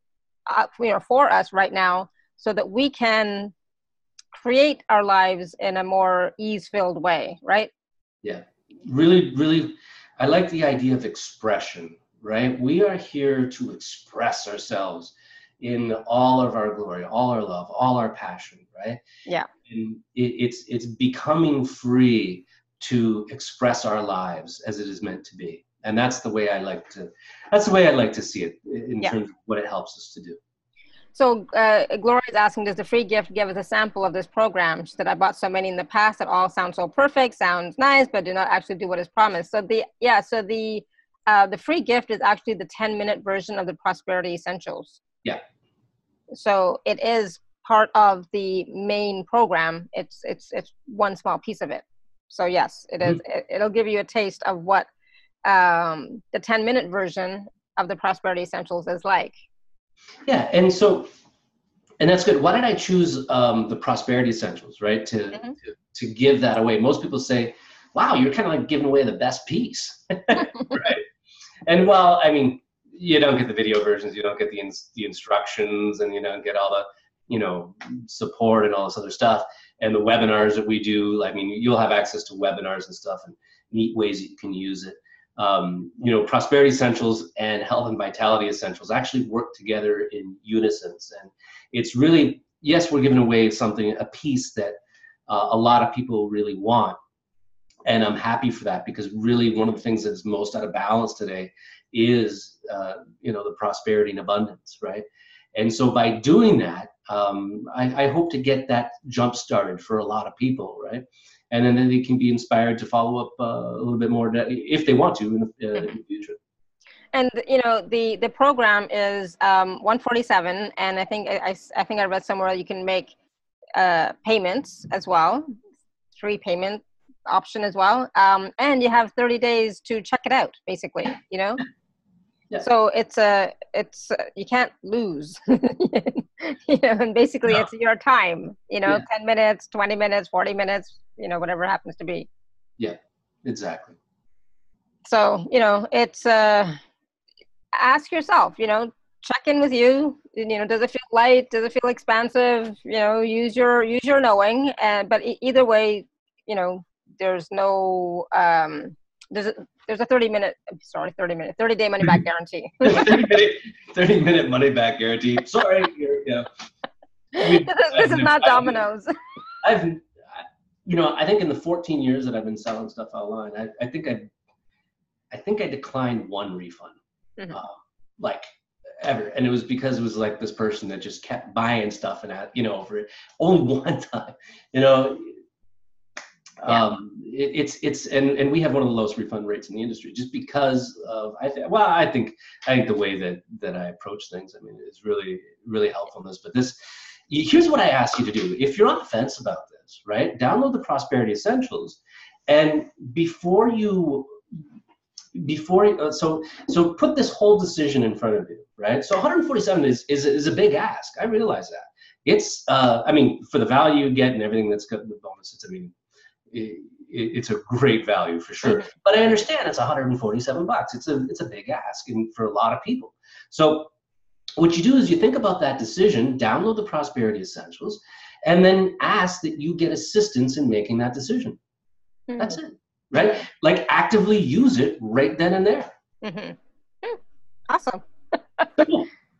for us right now so that we can create our lives in a more ease-filled way, right? Yeah, really, really. I like the idea of expression, right? We are here to express ourselves in all of our glory, all our love, all our passion, right? Yeah. And it's becoming free to express our lives as it is meant to be. And that's the way I like to see it in terms of what it helps us to do. So Gloria is asking, does the free gift give us a sample of this program? She said, I bought so many in the past that all sound so perfect, sounds nice, but do not actually do what is promised. So the free gift is actually the 10-minute version of the Prosperity Essentials. Yeah. So it is part of the main program. It's one small piece of it. So yes, it is. It'll give you a taste of what the 10-minute version of the Prosperity Essentials is like. Yeah, and that's good. Why did I choose the Prosperity Essentials, right? To give that away. Most people say, "Wow, you're kind of like giving away the best piece," right? And well, I mean, you don't get the video versions, you don't get the instructions, and you don't get all the support and all this other stuff. And the webinars that we do, I mean, you'll have access to webinars and stuff and neat ways that you can use it. Prosperity Essentials and Health and Vitality Essentials actually work together in unison. And it's really, yes, we're giving away a piece that a lot of people really want. And I'm happy for that, because really one of the things that is most out of balance today is, the prosperity and abundance, right? And so by doing that, I hope to get that jump started for a lot of people, right? And then they can be inspired to follow up a little bit more if they want to in the future. And the program is 147, and I think I read somewhere you can make payments as well, 3 payment option as well, and you have 30 days to check it out, basically. Yeah. So it's you can't lose. And basically it's your time. 10 minutes, 20 minutes, 40 minutes, whatever it happens to be. Yeah, exactly. So it's ask yourself, check in with you. Does it feel light? Does it feel expansive? Use your knowing. But either way, there's no there's a 30-day money back guarantee. 30-minute money back guarantee. Sorry, this is not Domino's. I think in the 14 years that I've been selling stuff online, I think I declined 1 refund, like ever, and it was because it was like this person that just kept buying stuff and for only one time, and we have one of the lowest refund rates in the industry, just because of I think the way that I approach things. I mean, it's really, really helpful in this. But here's what I ask you to do. If you're on the fence about this, right? Download the Prosperity Essentials, and before so put this whole decision in front of you, right? So 147 is a big ask. I realize that. It's for the value you get and everything that's got the bonuses. It's a great value for sure. But I understand it's $147. It's a big ask, and for a lot of people. So what you do is you think about that decision, download the Prosperity Essentials, and then ask that you get assistance in making that decision. That's it, right? Like actively use it right then and there. Awesome.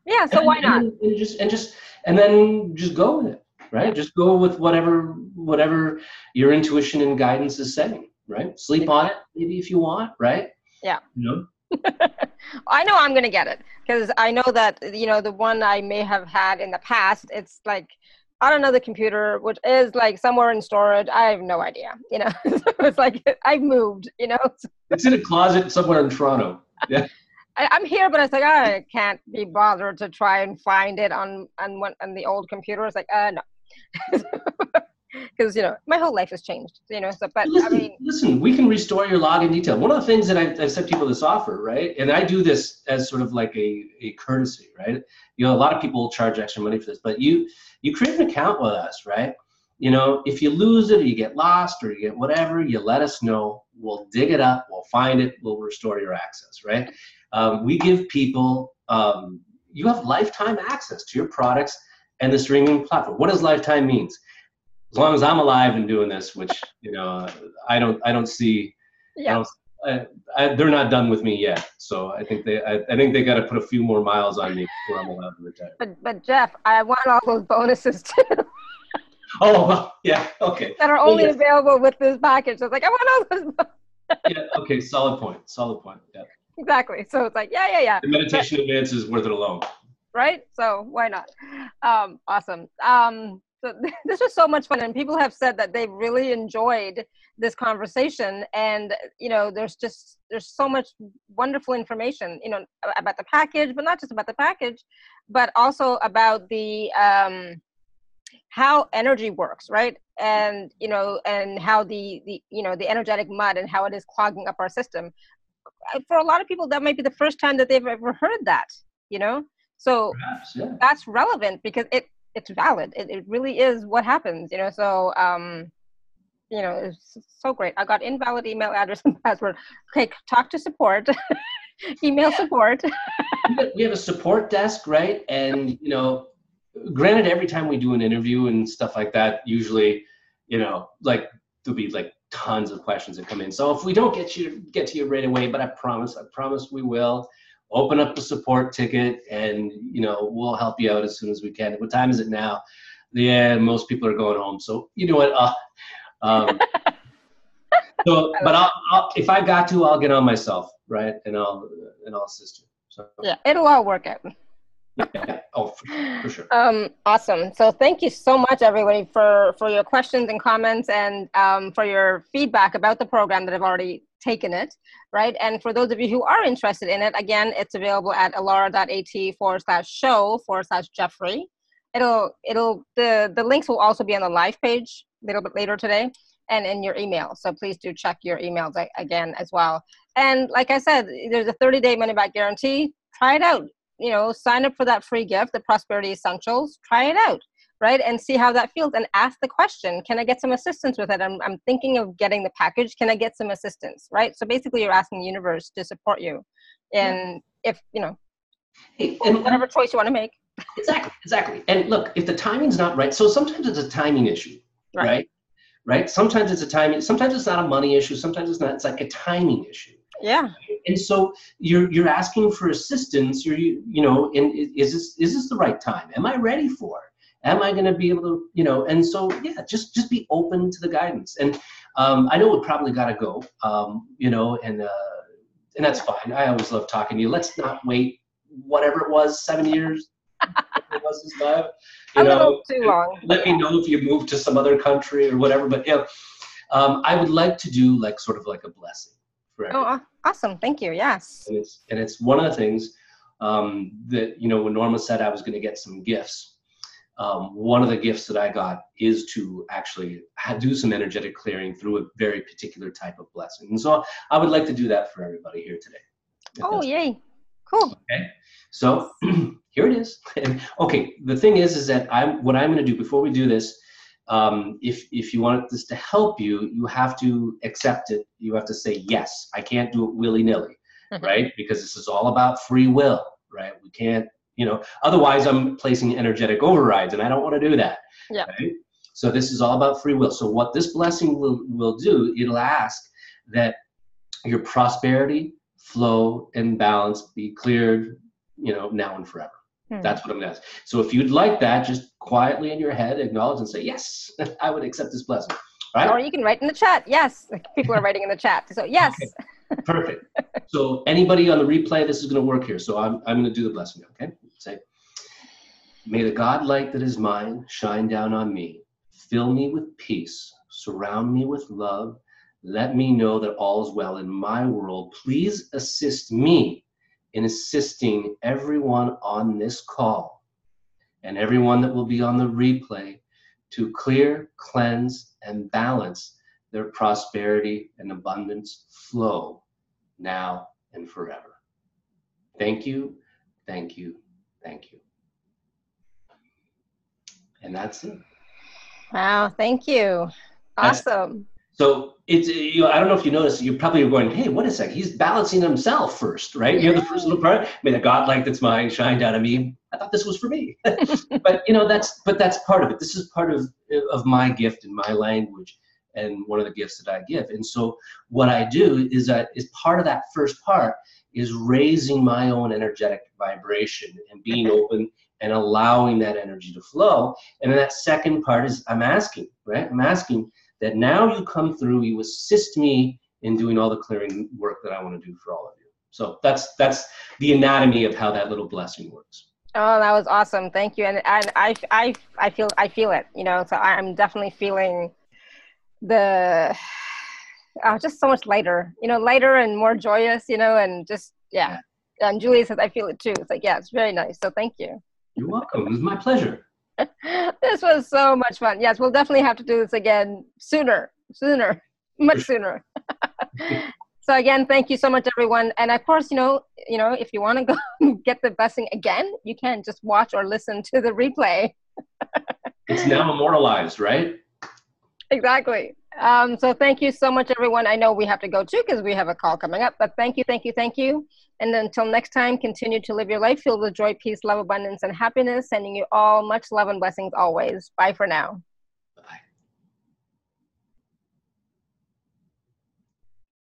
Yeah. So why not? And then just go with it. Right? Just go with whatever your intuition and guidance is saying, right? Sleep on it, maybe, if you want, right? Yeah. I know I'm going to get it, because I know that, the one I may have had in the past, it's like on another computer, which is like somewhere in storage. I have no idea, So it's like I've moved, It's in a closet somewhere in Toronto. Yeah. I'm here, but it's like, I can't be bothered to try and find it on the old computer. It's like, no. Because my whole life has changed, so but listen, we can restore your login detail. One of the things that I've said to people this offer, right, and I do this as sort of like a courtesy, right? A lot of people charge extra money for this, but you create an account with us, right? If you lose it or you get lost or you get whatever, you let us know. We'll dig it up, we'll find it, we'll restore your access, right? We give people you have lifetime access to your products and the streaming platform. What does lifetime means? As long as I'm alive and doing this, which I don't see. Yeah. They're not done with me yet, so I think they got to put a few more miles on me before I'm allowed to retire. But Jeff, I want all those bonuses too. Oh, well, yeah, okay. That are only available with this package. So it's like, I want all those. Yeah. Okay. Solid point. Yeah. Exactly. So it's like, yeah. The meditation advance is worth it alone. Right? So why not? Awesome. So this was so much fun, and people have said that they really enjoyed this conversation. And there's so much wonderful information, about the package, but not just about the package, but also about the how energy works, right? And and how the energetic mud and how it is clogging up our system. For a lot of people, that might be the first time that they've ever heard that. So perhaps, yeah. That's relevant because it's valid. It really is what happens, So, it's so great. I got invalid email address and password. Okay, talk to support, email support. We have a support desk, right? And, granted, every time we do an interview and stuff like that, usually, like there'll be like tons of questions that come in. So if we don't get to you right away, but I promise we will. Open up the support ticket, and we'll help you out as soon as we can. What time is it now? Yeah, most people are going home. So you know what? But I'll if I got to, I'll get on myself, right? And I'll assist you. So yeah, it'll all work out. Yeah. Oh, for sure. Awesome. So thank you so much, everybody, for your questions and comments, and for your feedback about the program that have already taken it, right? And for those of you who are interested in it, again, it's available at alara.at/show/Jeffrey. The links will also be on the live page a little bit later today, and in your email. So please do check your emails again as well. And like I said, there's a 30-day money-back guarantee. Try it out. Sign up for that free gift, the Prosperity Essentials. Try it out, right? And see how that feels, and ask the question, can I get some assistance with it? I'm thinking of getting the package. Can I get some assistance, right? So basically you're asking the universe to support you in whatever choice you want to make. Exactly. And look, if the timing's not right, so sometimes it's a timing issue, right? Sometimes it's a timing, sometimes it's not a money issue, sometimes it's not, it's like a timing issue. Yeah. And so you're asking for assistance, and is this the right time? Am I ready for it? Am I going to be able to, and so, yeah, just be open to the guidance. And I know we probably got to go, and that's fine. I always love talking to you. Let's not wait, whatever it was, 7 years. It was this time, a little too long. Let me know if you move to some other country or whatever. But I would like to do sort of like a blessing for everyone. Oh, awesome! Thank you. Yes. And it's one of the things that when Norma said I was going to get some gifts. One of the gifts that I got is to actually do some energetic clearing through a very particular type of blessing. And so I would like to do that for everybody here today. Oh, yay. Cool. Okay. So here it is. Okay. The thing is that what I'm going to do before we do this, if you want this to help you, you have to accept it. You have to say, yes, I can't do it willy-nilly, right? Because this is all about free will, right? We can't, otherwise I'm placing energetic overrides, and I don't want to do that. Yeah. Right? So this is all about free will. So what this blessing will do, it'll ask that your prosperity, flow, and balance be cleared, now and forever. That's what I'm going to ask. So if you'd like that, just quietly in your head, acknowledge and say, yes, I would accept this blessing. Right? Or you can write in the chat. Yes. People are writing in the chat. So yes. Okay. Perfect. So anybody on the replay, this is going to work here. So I'm going to do the blessing. Okay. Say, may the God light that is mine shine down on me. Fill me with peace. Surround me with love. Let me know that all is well in my world. Please assist me in assisting everyone on this call and everyone that will be on the replay to clear, cleanse, and balance their prosperity and abundance flow now and forever. Thank you, thank you, thank you. And that's it. Wow, thank you. Awesome. So it's, I don't know if you noticed, you're probably going, hey, what is that? He's balancing himself first, right? Yeah. You're the first little part. May the God light that's mine shine down on me. I thought this was for me. But that's part of it. This is part of my gift and my language, and one of the gifts that I give. And so what I do is part of that first part is raising my own energetic vibration and being open and allowing that energy to flow. And then that second part is I'm asking, right? I'm asking that now you come through, you assist me in doing all the clearing work that I want to do for all of you. So that's the anatomy of how that little blessing works. Oh, that was awesome. Thank you. And I feel it, so I'm definitely feeling just so much lighter, lighter and more joyous, and just, yeah. And Julie says, I feel it too. It's like, yeah, it's very nice. So thank you. You're welcome. It was my pleasure. This was so much fun. Yes, we'll definitely have to do this again sooner, much sooner. So again, thank you so much, everyone. And of course, if you want to go get the blessing again, you can just watch or listen to the replay. It's now immortalized, right? Exactly. So thank you so much, everyone. I know we have to go too because we have a call coming up, but thank you, thank you, thank you. And until next time, continue to live your life filled with joy, peace, love, abundance, and happiness. Sending you all much love and blessings always. Bye for now.